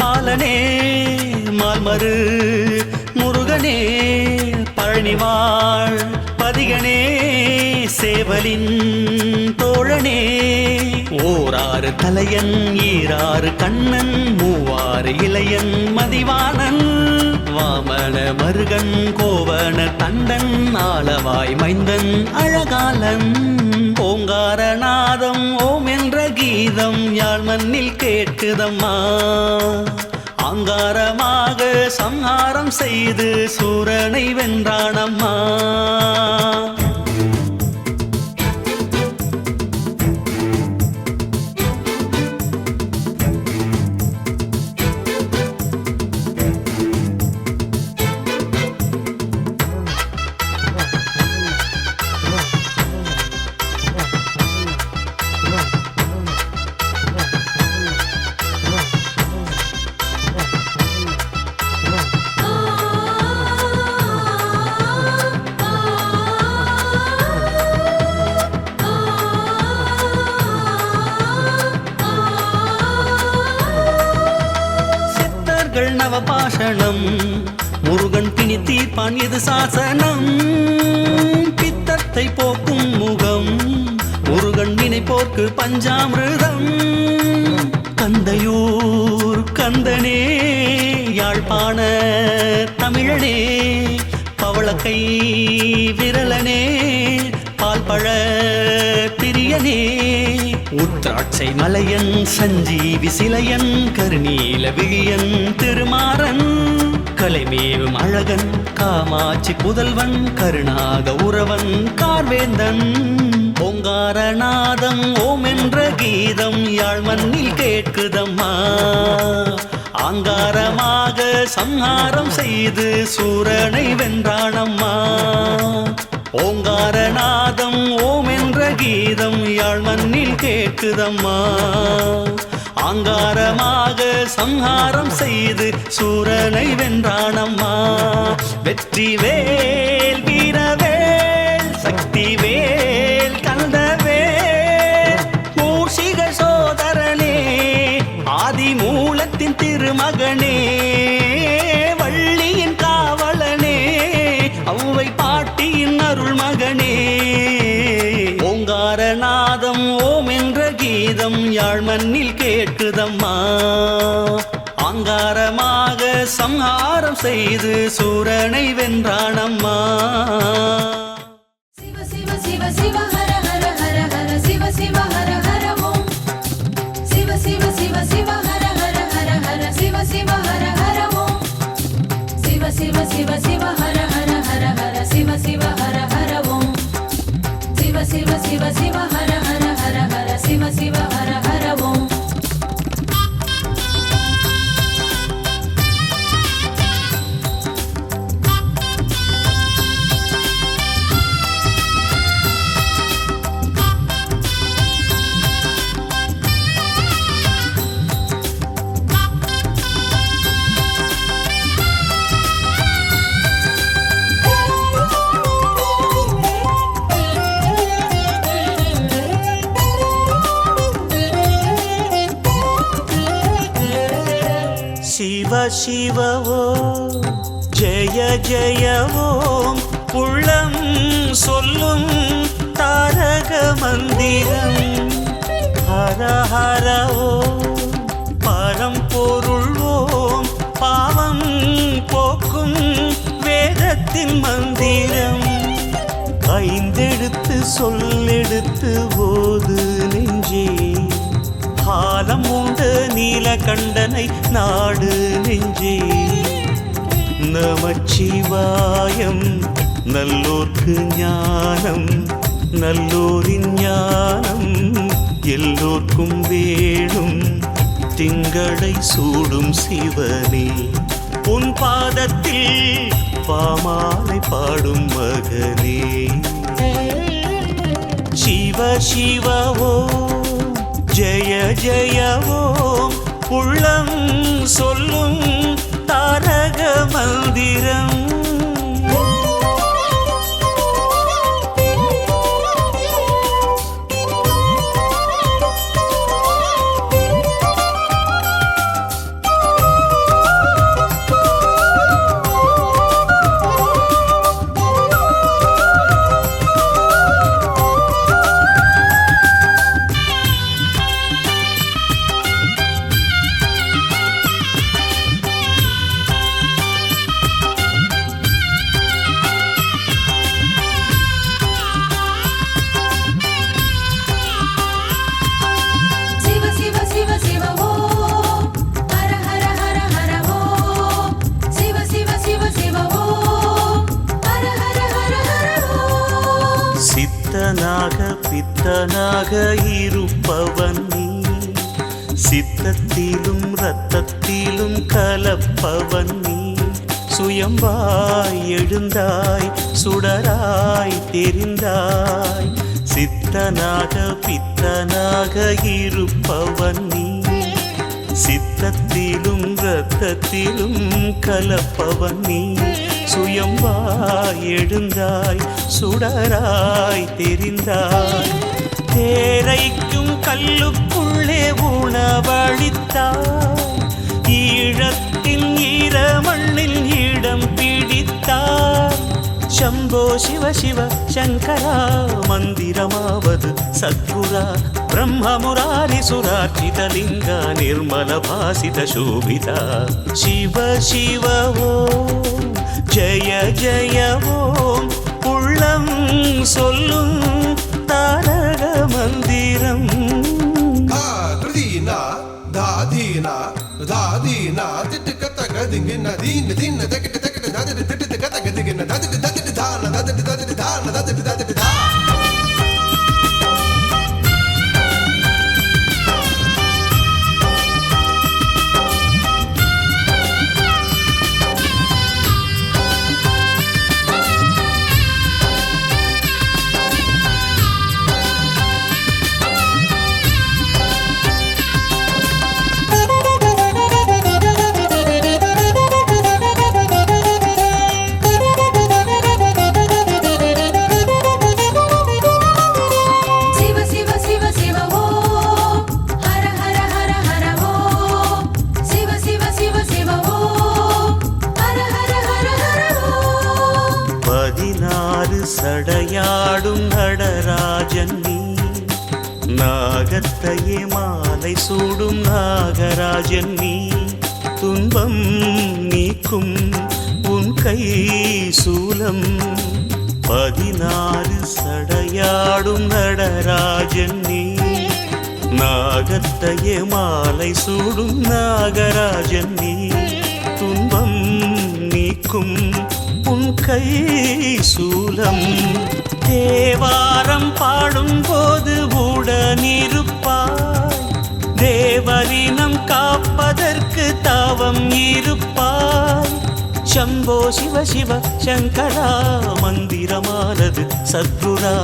மாலனே மால்மரு முருகனே பழனிவாழ் பதிகனே சேவலின் தோழனே ஓராறு தலையன் ஈராறு கண்ணன் மூவாறு இளையன் மதிவாணன் வாமன மருகன் கோவன தண்டன் ஆளவாய் மைந்தன் அழகாலன் ஓங்காரநாதம் ஓம் என்ற கீதம் யாழ் மண்ணில் கேட்குதம்மா அங்காரமாக சம்ஹாரம் செய்து சூரனை வென்றானம்மா நவபாஷணம் முருகன் பிணி தீர்ப்பான் இது சாசனம் பித்தத்தை போக்கும் முகம் முருகன் நினைப்போர்க்கு பஞ்சாமிருதம் கந்தையூர் கந்தனே யாழ்ப்பாண தமிழனே பவளக்கை விரலனே பால்பழ பிரியனே உத்ராட்சை மலையன் சஞ்சீவி சிலையன் கருநீல விழியன் திருமாறன் கலைமேவும் அழகன் காமாட்சி புதல்வன் கருணாக உறவன் கார்வேந்தன் ஓங்காரநாதம் ஓம் என்ற கீதம் யாழ் மண்ணில் கேட்குதம்மா ஆங்காரமாக சம்ஹாரம் செய்து சூரனை வென்றானம்மா ஓங்காரநாதம் ஓம் என்ற கீதம் யாழ் மண்ணில் கேட்குதம்மா ஆங்காரமாக சம்ஹாரம் செய்து சூரனை வென்றானம்மா வெற்றி வேல் வீரவேல் சக்தி வேல் கந்தவேல் மூஷிக சோதரனே ஆதி மூலத்தின் திருமகனே வள்ளியின் காவலனே அவ்வை பாட்டியின் அருள் மகனே ஓங்காரநாதம் ஓம் என்ற கீதம் யாழ் மண்ணில் கேட்குதம்மா ஆங்காரமாக சம்ஹாரம் செய்து சூரனை வென்றானம்மா சிவ சிவ சிவ சிவ ஹர ஹர ஹர ஹர சிவ சிவ ஹர ஹர ஓம் சிவ சிவ சிவ சிவ ஹர ஹர ஹர ஹர சிவ சிவ ஹர ஹர ஓம் சிவ சிவ சிவ சிவ ஹர ஹர ஹர ஹர சிவ சிவ ஹர ஹர ஓம் சிவ சிவ சிவ சிவ ஹர ஹர ஹர ஹர சிவ சிவ ஹர ஹர ஓம் சிவ சிவ ஓம் ஜெய ஜெய ஓம் உள்ளம் சொல்லும் தாரக மந்திரம் ஹர ஹர ஓம் பரம்பொருள் ஓம் பாவம் போக்கும் வேதத்தின் மந்திரம் ஐந்தெடுத்து சொல்லெடுத்து ஓது நெஞ்சே காலம் உண்டு நீலகண்டனை நாடு நெஞ்சே நமச்சிவாயம் நல்லோர்க்கு ஞானம் நல்லோரின் ஞானம் எல்லோர்க்கும் வேணும் திங்களை சூடும் சிவனே உன் பாதத்தில் பாமாலை பாடும் மகனே சிவ சிவ ஓம் ஜெய ஜெய ஓம் உள்ளம் சொல்லும் மந்திரம். சித்தனாக பித்தனாக இருப்பவன் நீ, சித்தத்திலும் இரத்தத்திலும் கலப்பவன் நீ. சுயம்பாய் எழுந்தாய் சுடராய் தெரிந்தாய், சித்தனாக பித்தனாக இருப்பவன் நீ, சித்தத்திலும் இரத்தத்திலும் கலப்பவன் நீ. சுயம்பாய் எழுந்தாய் சுடராய் தெரிந்தாய், தேரைக்கும் கல்லுக்குள்ளே உணவளித்தாய், ஈழத்தின் ஈரமண்ணில் இடம் பிடித்தாய். சம்போ சிவ சிவ சங்கரா மந்திரமாவது சத்குரா, பிரம்மமுராரி சுரார்ச்சிதலிங்க நிர்மல பாசித சோபிதா. சிவ சிவ ஓம் ஜய ஜய ஓம், உள்ளம் சொல்லும் தாரக மந்திரம். தாதீனா தாதீனா தாதீனா திட்டுக்க தகதிங்கின தீன தீன தகிட்ட தகிட்ட தாதிட்டு திட்டு கதகதிங்கின தாதிட்டு தாதிட்டு தான தாதிட்டு தாதிட்டு தான தாதிட்டு தாதிட்டு தா. சடையாடும் நடராஜன் நீ, நாகத்தையே மாலை சூடும் நாகராஜன் நீ. துன்பம் நீக்கும் உன் கை சூலம், 16 சடையாடும் நடராஜன் நீ, நாகத்தையே மாலை சூடும் நாகராஜன் நீ. துன்பம் நீக்கும் உன் கை சூலம், தேவாரம் பாடும் போது உடனிருப்பாய், தேவரினம் காப்பதற்கு தாவம் இருப்பாய். சம்போ சிவ சிவ சங்கரா மந்திரமானது சத்குரா,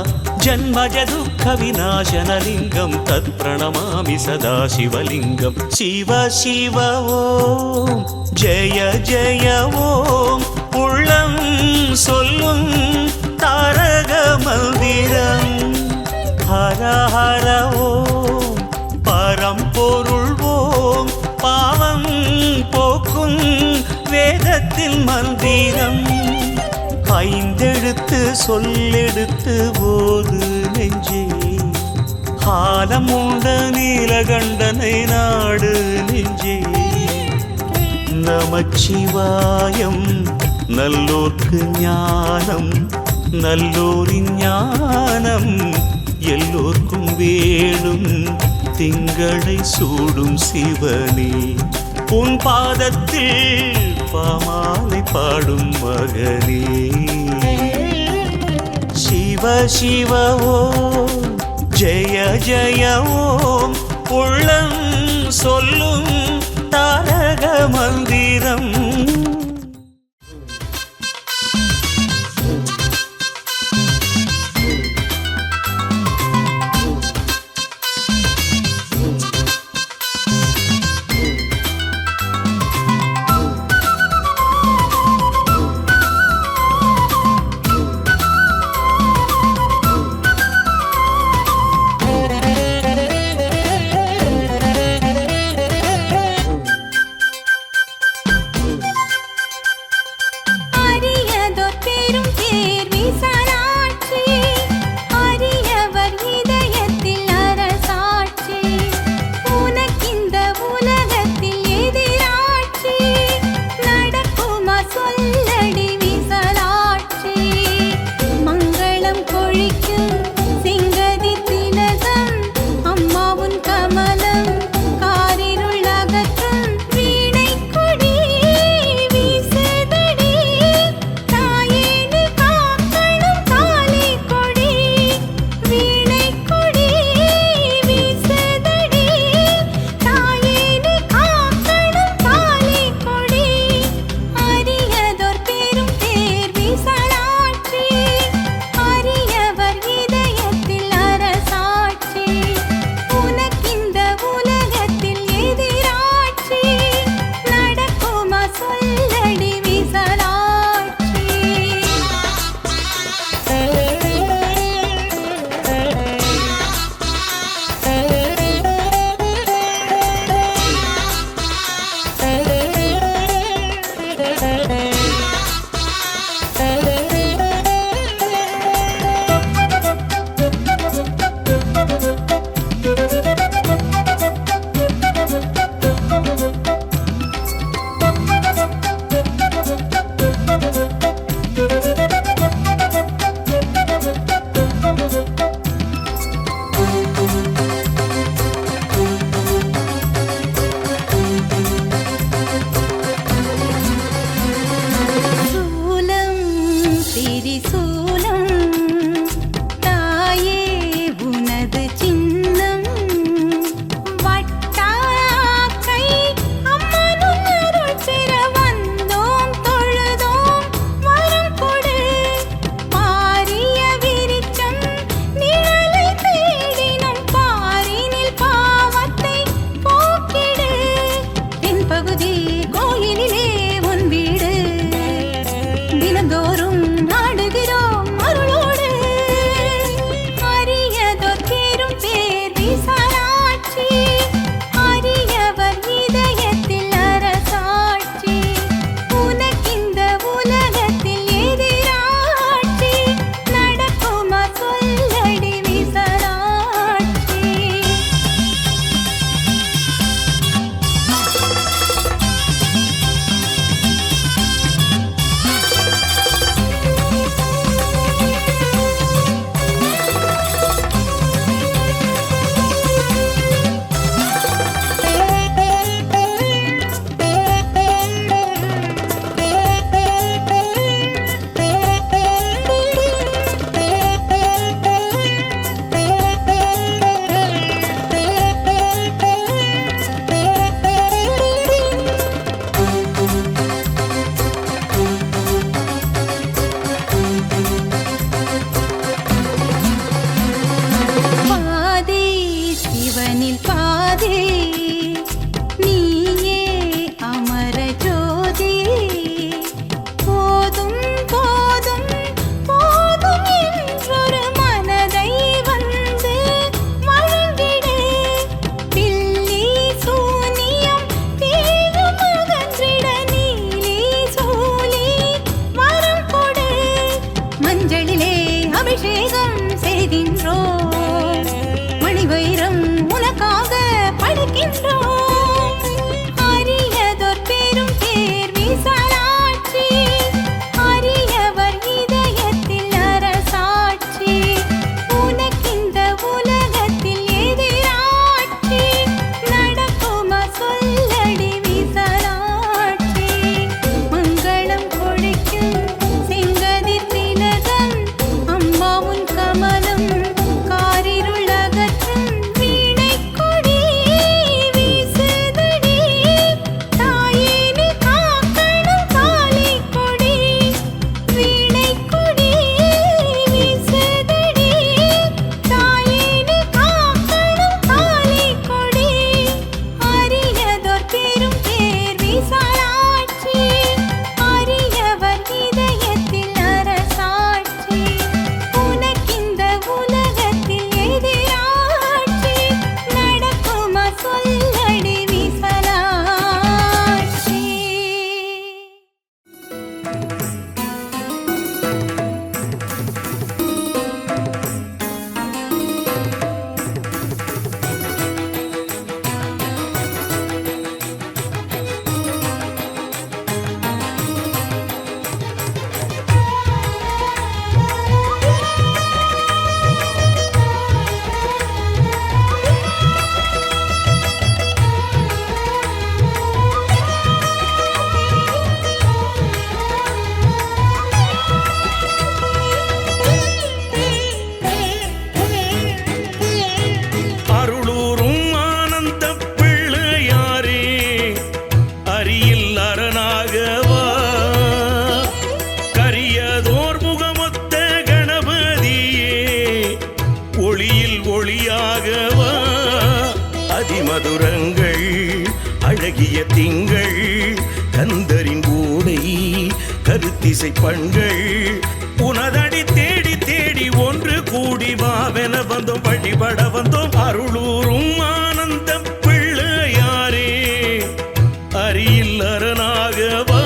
ஜன்மஜ துக்க விநாசனலிங்கம் தத் பிரணமாமி சதா சிவலிங்கம். சிவ சிவ ஓம் ஜய ஜய ஓம், உள்ளம் சொல்லும் தாரக மந்திரம். ஹர ஹர ஓம் பரம்பொருள் ஓம், பாவம் போக்கும் வேதத்தில் மந்திரம். 5 எழுத்து சொல்லெடுத்து போது நெஞ்சே, காலம் உண்ட நீலகண்டனை நாடு நெஞ்சே. நமச்சிவாயம் நல்லோர்க்கு ஞானம், நல்லோரின் ஞானம் எல்லோர்க்கும் வேணும். திங்களை சூடும் சிவனே, உன் பாதத்தில் பாமாலை பாடும் மகனே. சிவ சிவ ஓம் ஜய ஜய ஓம், உள்ளம் சொல்லும் தாரக மந்திரம். மதுரங்கள் அழகிய திங்கள் கந்தரின் ஊடை கருத்திசை பண்கள் உனதடி தேடி தேடி ஒன்று கூடி வாவென வந்தோம் வழிபட வந்தோம் அருளூரும் ஆனந்த பிள்ளையாரே அரியில் அரணாகவா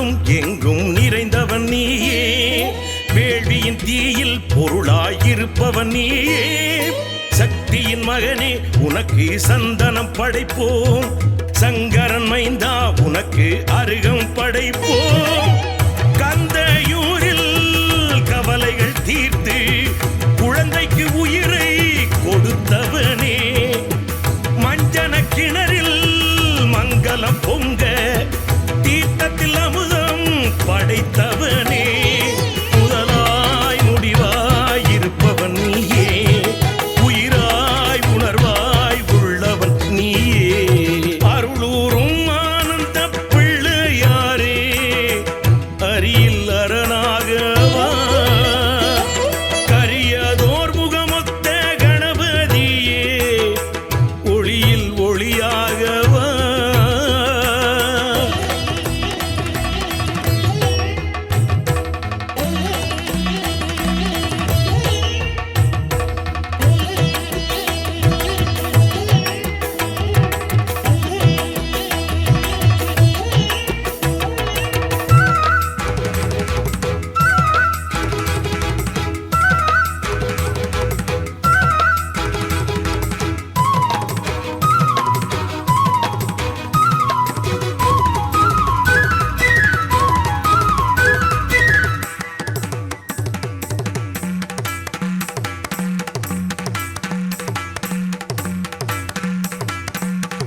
அருளும் எங்கும் நிறைந்தவன் நீயே, வேள்வியின் தீயில் பொருளாயிருப்பவன் நீயே. சக்தியின் மகனே உனக்கு சந்தனம் படைப்போம், சங்கரன் மைந்தா உனக்கு அருகம் படைப்போம். கந்தையூரில் கவலைகள் தீர்த்து குழந்தைக்கு உயிரை கொடுத்தவனே, மஞ்சன கிணறில் மங்களம் பொங்க தீர்த்தத்தில் அமுதம் படைத்தவனே. முதலாய் முடிவாய் இருப்பவன் நீயே, உயிராய் உணர்வாய் உள்ளவன் நீயே. அருளூரும் ஆனந்த பிள்ளையாரே, அரியில் அரணாகவா, கரியதோர் முகமொத்த கணபதியே, ஒளியில் ஒளியாகவா.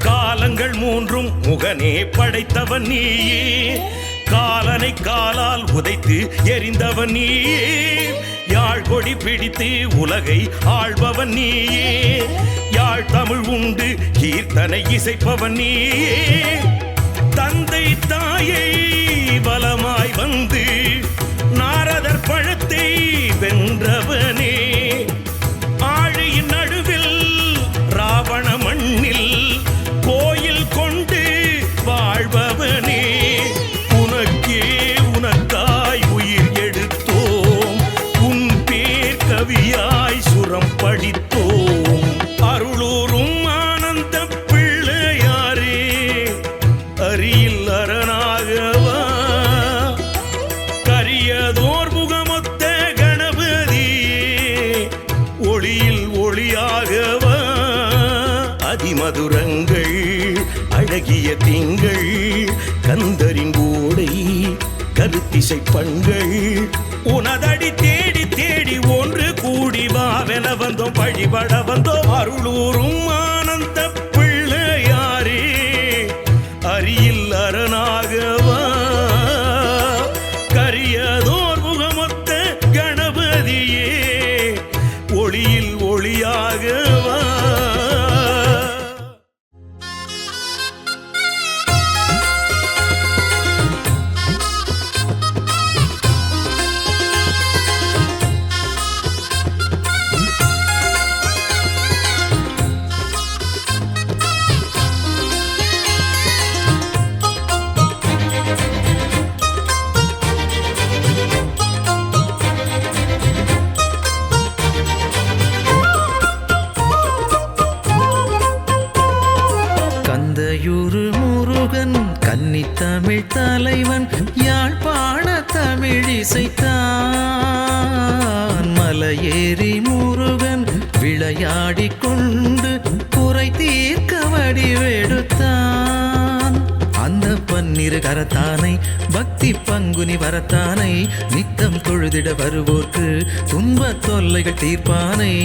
காலங்கள் மூன்றும் முகனே படைத்தவன் நீயே, காலனை காலால் உதைத்து எரிந்தவன் நீயே. யாழ் கொடி பிடித்து உலகை ஆள்பவன் நீயே, யாழ் தமிழ் உண்டு கீர்த்தனை இசைப்பவன் நீயே. தந்தை தாயை பலமாய் வந்து நாரதர் பழத்தை வென்றவனே, ஆழியின் நடுவில் ராவண மண்ணில் கோயில் கொண்டு வாழ்பவனே. உனக்கே உனக்காய் உயிர் எடுத்தோம், உன் பேர் கவியாய் சுரம் படித்தோம். அருளூரும் ஆனந்த பிள்ளையாரே, அரியில் அரணாகவா, கரியதோர் முகமொத்த கணபதியே, ஒளியில் ஒளியாகவா. அதிமதுரங்கள் அழகிய திங்கள், கந்தரின் ஓடை கருத்திசை பண்கள், உனதடி தேடி தேடி ஒன்று கூடி வாவென வந்தோம், வழிபட வந்தோம். அருளூரும் ஆனந்த பிள்ளையாரே, அரியில் அரணாகவா, கரியதோர் முகமொத்த கணபதியே, ஒளியில் ஒளியாகவா. கந்தையூரு முருகன் கன்னித்தமிழ் தலைவன், யாழ்ப்பாண தமிழிசைத்தான். மலையேறி முருகன் விளையாடிக் கொண்டு குறை தீர்க்க வடிவெடுத்தான். அந்த பன்னிரு கரத்தானை பக்தி பங்குனி வரத்தானை, நித்தம் தொழுதிட வருவோர்க்கு துன்ப தொல்லைகள் தீர்ப்பானை.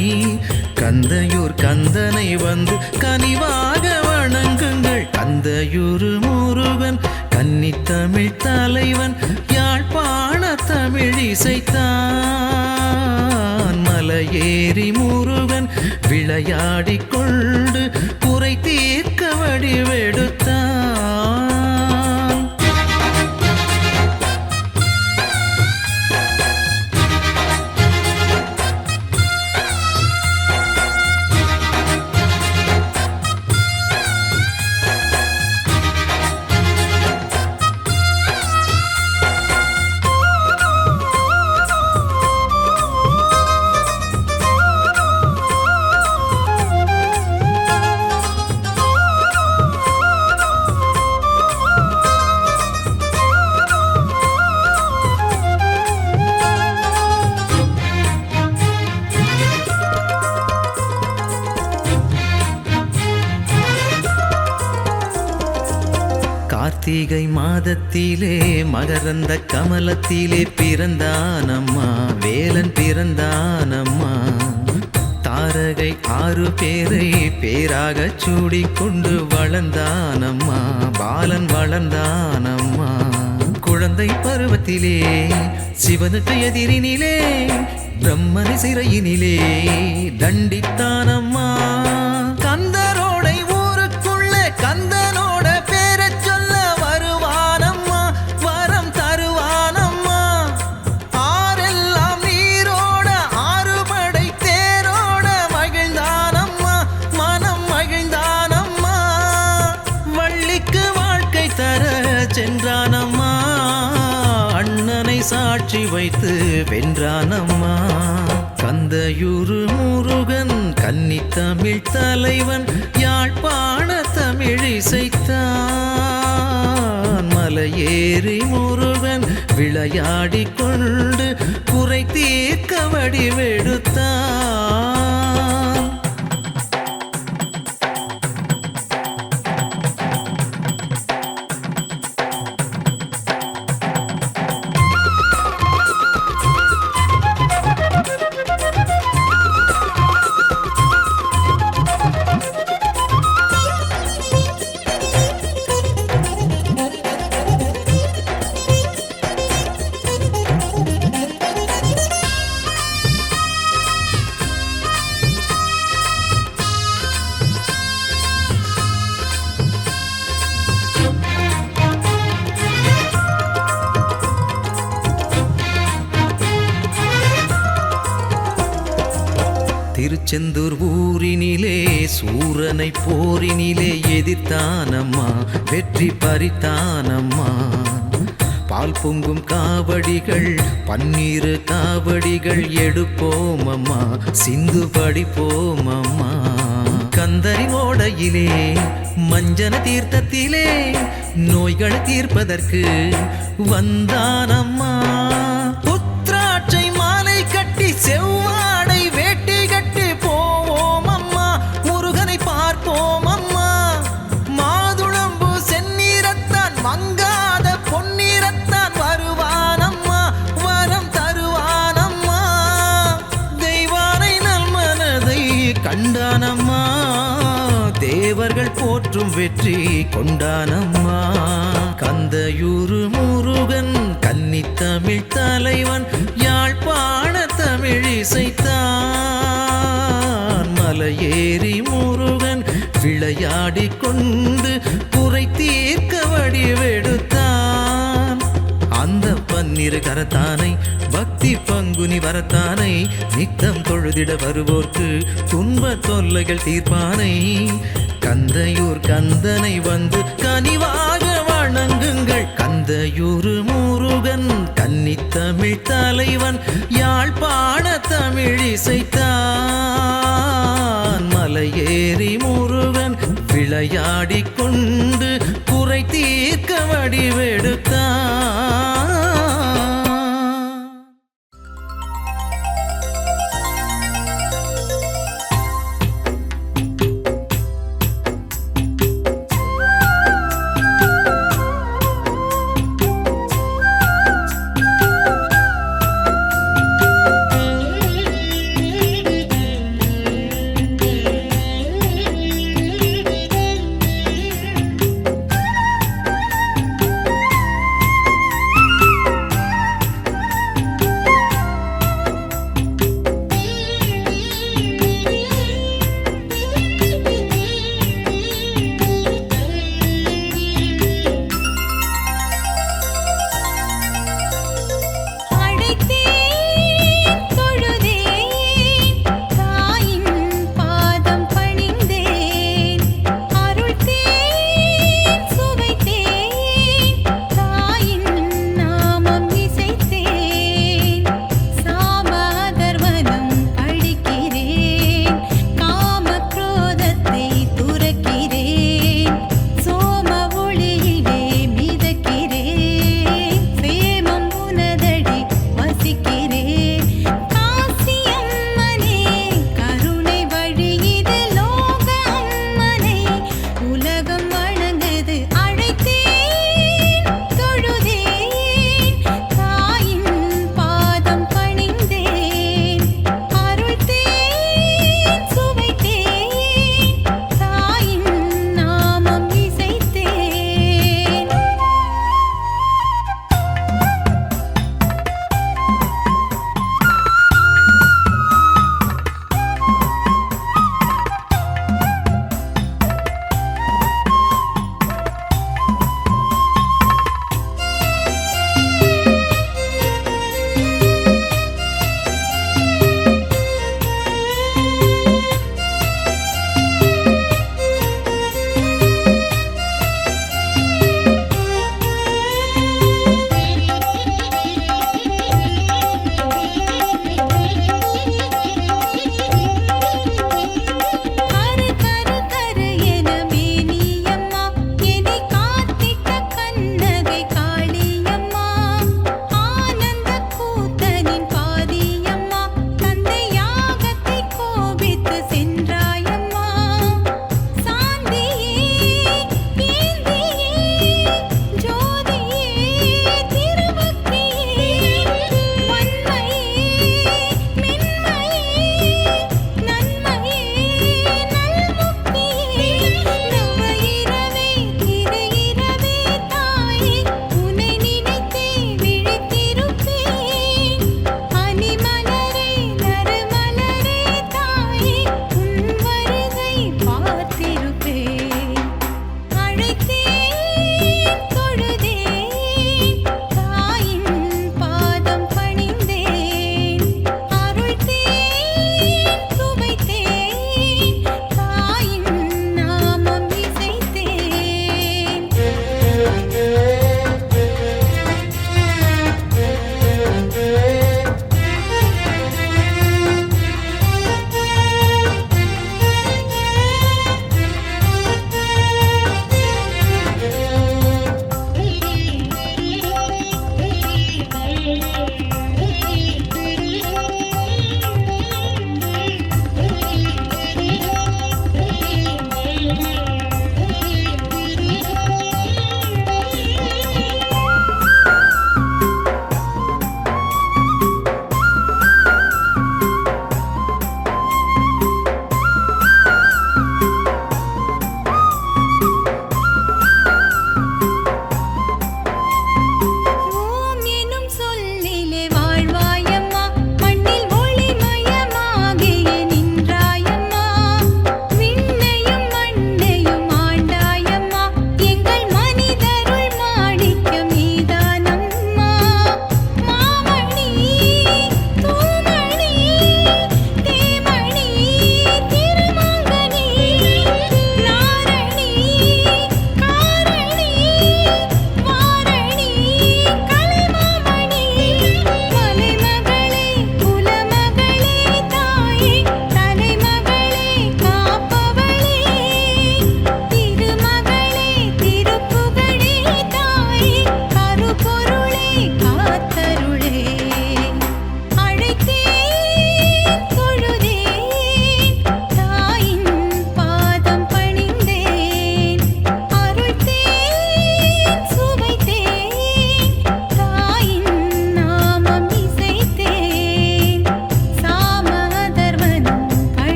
கந்தையூர் கந்தனை வந்து கனிவாக வணங்குங்கள், கந்தையூர் முருகன் கன்னித்தமிழ் தலைவன், யாழ்ப்பாண தமிழிசைத்தான். மலையேறி முருகன் விளையாடிக் கொண்டு குறை தீர்க்க வடிவெடுத்தான். கார்த்திகை மாதத்திலே மகரந்த கமலத்திலே பிறந்தானம்மா வேலன் பிறந்தானம்மா தாரகை 6 பேரை பேராக சூடிக்கொண்டு வளர்ந்தானம்மா பாலன் வளர்ந்தானம்மா குழந்தை பருவத்திலே சிவனுக்கு எதிரினிலே பிரம்மனை சிறையினிலே தண்டித்தானம்மா கந்தரோடை ஊருக்குள்ள கந்தனோட பேரச் சொல்ல வருவானம்மா வரம் தருவானம்மா ஆரெல்லாம் நீரோட 6 படை தேரோட மகிழ்ந்தானம்மா மனம் மகிழ்ந்தானம்மா வள்ளிக்கு வாழ்க்கை தர சென்றானம்மா அண்ணனை சாட்சி வைத்து வென்றானம்மா கந்தையூரு முருகன் கன்னி தமிழ் தலைவன் யாழ்ப்பாண தமிழ் இசைத்தான் மலையேறி முருகன் விளையாடிக் கொண்டு குறை தீர்க்க வடிவெடுத்தான் திருச்செந்தூர் ஊரினிலே சூரனை போரினிலே எதிர்த்தானம்மா வெற்றி பறித்தானம்மா பால் பொங்கும் காவடிகள் பன்னீர் காவடிகள் எடுப்போமம்மா சிந்து படிப்போமம்மா கந்தரின் ஓடையிலே மஞ்சன தீர்த்தத்திலே நோய்களை தீர்ப்பதற்கு வந்தானம்மா புத்திராட்சை மாலை கட்டி செவ்வாடை வேட்டி கட்டி போவோம் அம்மா முருகனை பார்ப்போம் அம்மா மாதுளம்பு செந்நீரத்தான் மங்காத பொன்னீரத்தான் வருவானம்மா வரம் தருவானம்மா தெய்வானை நல்மனதை கண்டானம்மா தேவர்கள் போற்றும் வெற்றி கொண்டானம்மா கந்தையூரு முருகன் கன்னி தமிழ் தலைவன் யாழ்ப்பாண தமிழ் இசைத்தான் மலையேறி முருகன் விளையாடிக் கொண்டு குறை தீர்க்க வடிவெடுத்தான் அந்த 12 கரத்தானை பக்தி பங்குனி வரத்தானை நித்தம் தொழுதிட வருவோர்க்கு துன்ப தொல்லைகள் தீர்ப்பானை கந்தையூர் கந்தனை வந்து கனிவாக வணங்குங்கள் கந்தையூரு முருகன் கன்னி தமிழ் தலைவன் யாழ்ப்பாண தமிழ் இசைத்தான் மலையேறி முருகன் விளையாடிக் கொண்டு குறை தீர்க்க வடிவெடுத்தான்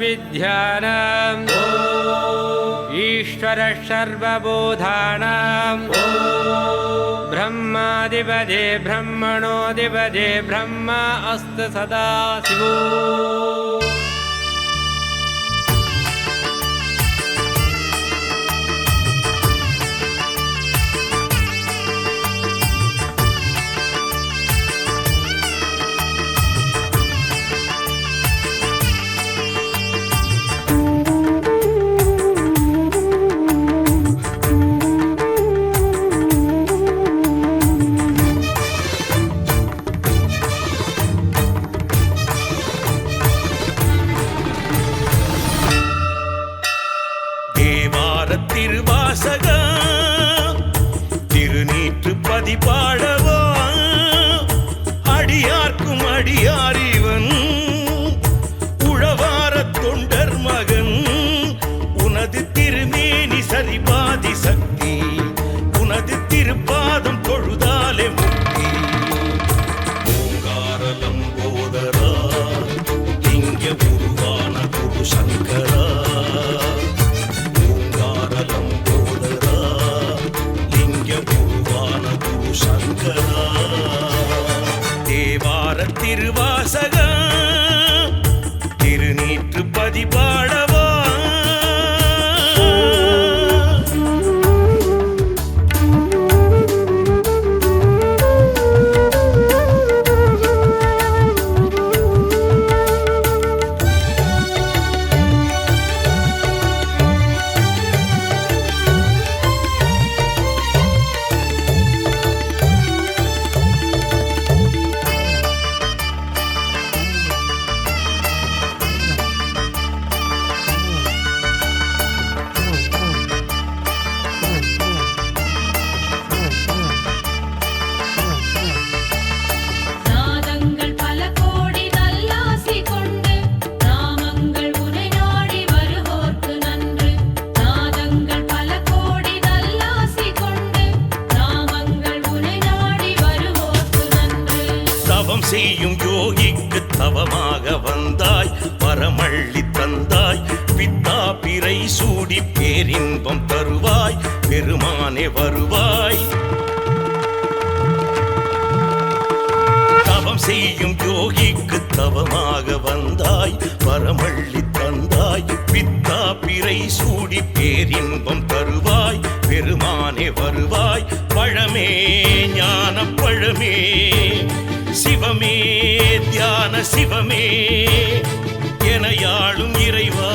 सर्वविद्यानां ईश्वरः सर्वबोधानां ब्रह्माधिपते ब्रह्मणोऽधिपते ब्रह्मा अस्तु सदा शिवो। திருவாசகா திருநீற்று பதிபாடவா அடியார்க்கும் அடியாரிவன் உழவார தொண்டர் மகன் உனது திருமேனி சரிபாதி சக்தி உனது திருப்பாதம் தொழுதாலே முக்தி ஓங்காரலம் போதரா இங்க உருவான குரு சங்கரா தேவார திருவாசகா திருநீற்று பதிபாடவா செய்யும் யோகிக்கு தவமாக வந்தாய் பரமள்ளி தந்தாய் பித்தா பிறை சூடி பேரின்பம் தருவாய் பெருமானே வருவாய். தவம் செய்யும் யோகிக்கு தவமாக வந்தாய் பரமள்ளி தந்தாய் பித்தா பிறை சூடி பேரின்பம் தருவாய் பெருமானே வருவாய். பழமே ஞான பழமே சிவமே தியான சிவமே எனையாளும் இறைவா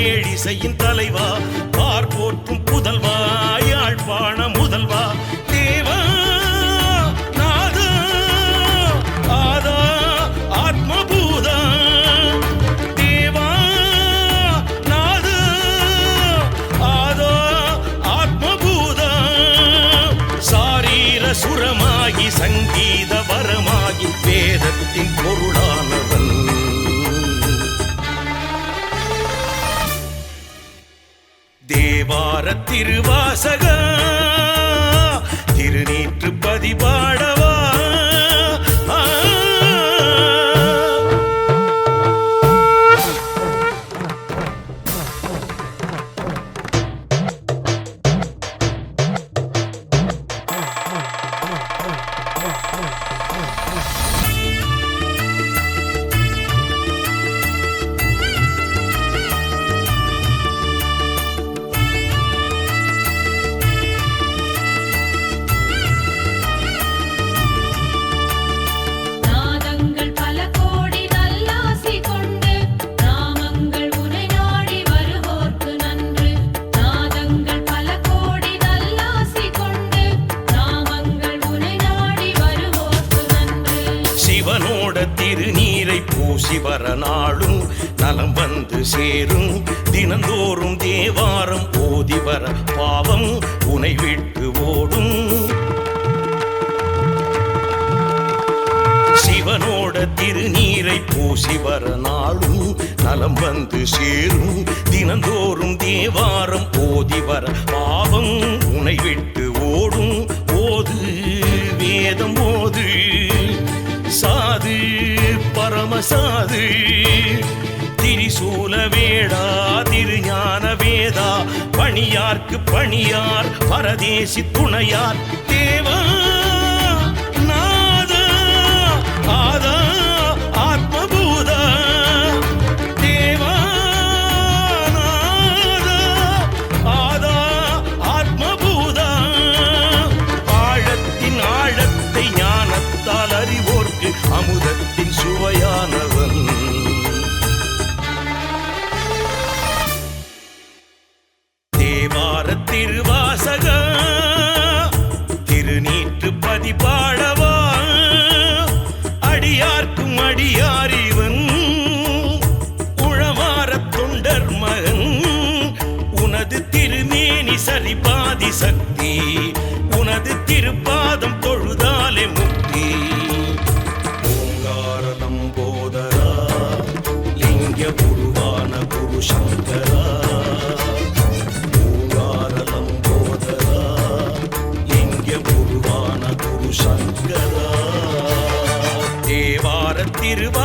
ஏழிசையின் தலைவா பார்ப்போற்றும் புதல்வா யாழ்ப்பாண முதல்வா தேவா நாதா ஆதா ஆத்மபூதா தேவா நாதா ஆதா ஆத்மபூதா சாரீர சுரமாகி சங்கீத வரமாகி வேதத்தின் பொருளானவன். தேவார திருவாசகா திருநீற்று பதிபாடவா திருநீரை பூசி வர நாளும் நலம் வந்து சேரும் தினந்தோறும் தேவாரம் ஓதி வர பாவம் உனை விட்டு ஓடும். சிவனோட திருநீரை பூசி வர நாளும் நலம் வந்து சேரும் தினந்தோறும் தேவாரம் ஓதி வர பாவம் உனை விட்டு ஓடும். ஓது வேதம் ஓது சாது பரமசாது திரிசூல வேடா திருஞான வேதா பணியார்க்கு பணியார் பரதேசி துணையார் தேவா நாதா ஆதா ஆத்மபூதா தேவா நாதா ஆதா ஆத்மபூதா ஆழத்தின் ஆழத்தை ஞானத்தால் அறிவோர்க்கு அமுதத்தின் சுவையானவன் தேவார திருவாசக திருநீற்று பதிபாடவா அடியார்க்கும் அடியாரிவன் உழவார தொண்டர் மகன் உனது திருமேனி சரிபாதி சக்தி உனது திருப்பாதம் தொழுதாலே முக்தி ஓங்காரம் போதரா லிங்க உருவான குரு சங்கரா தேவார திருவா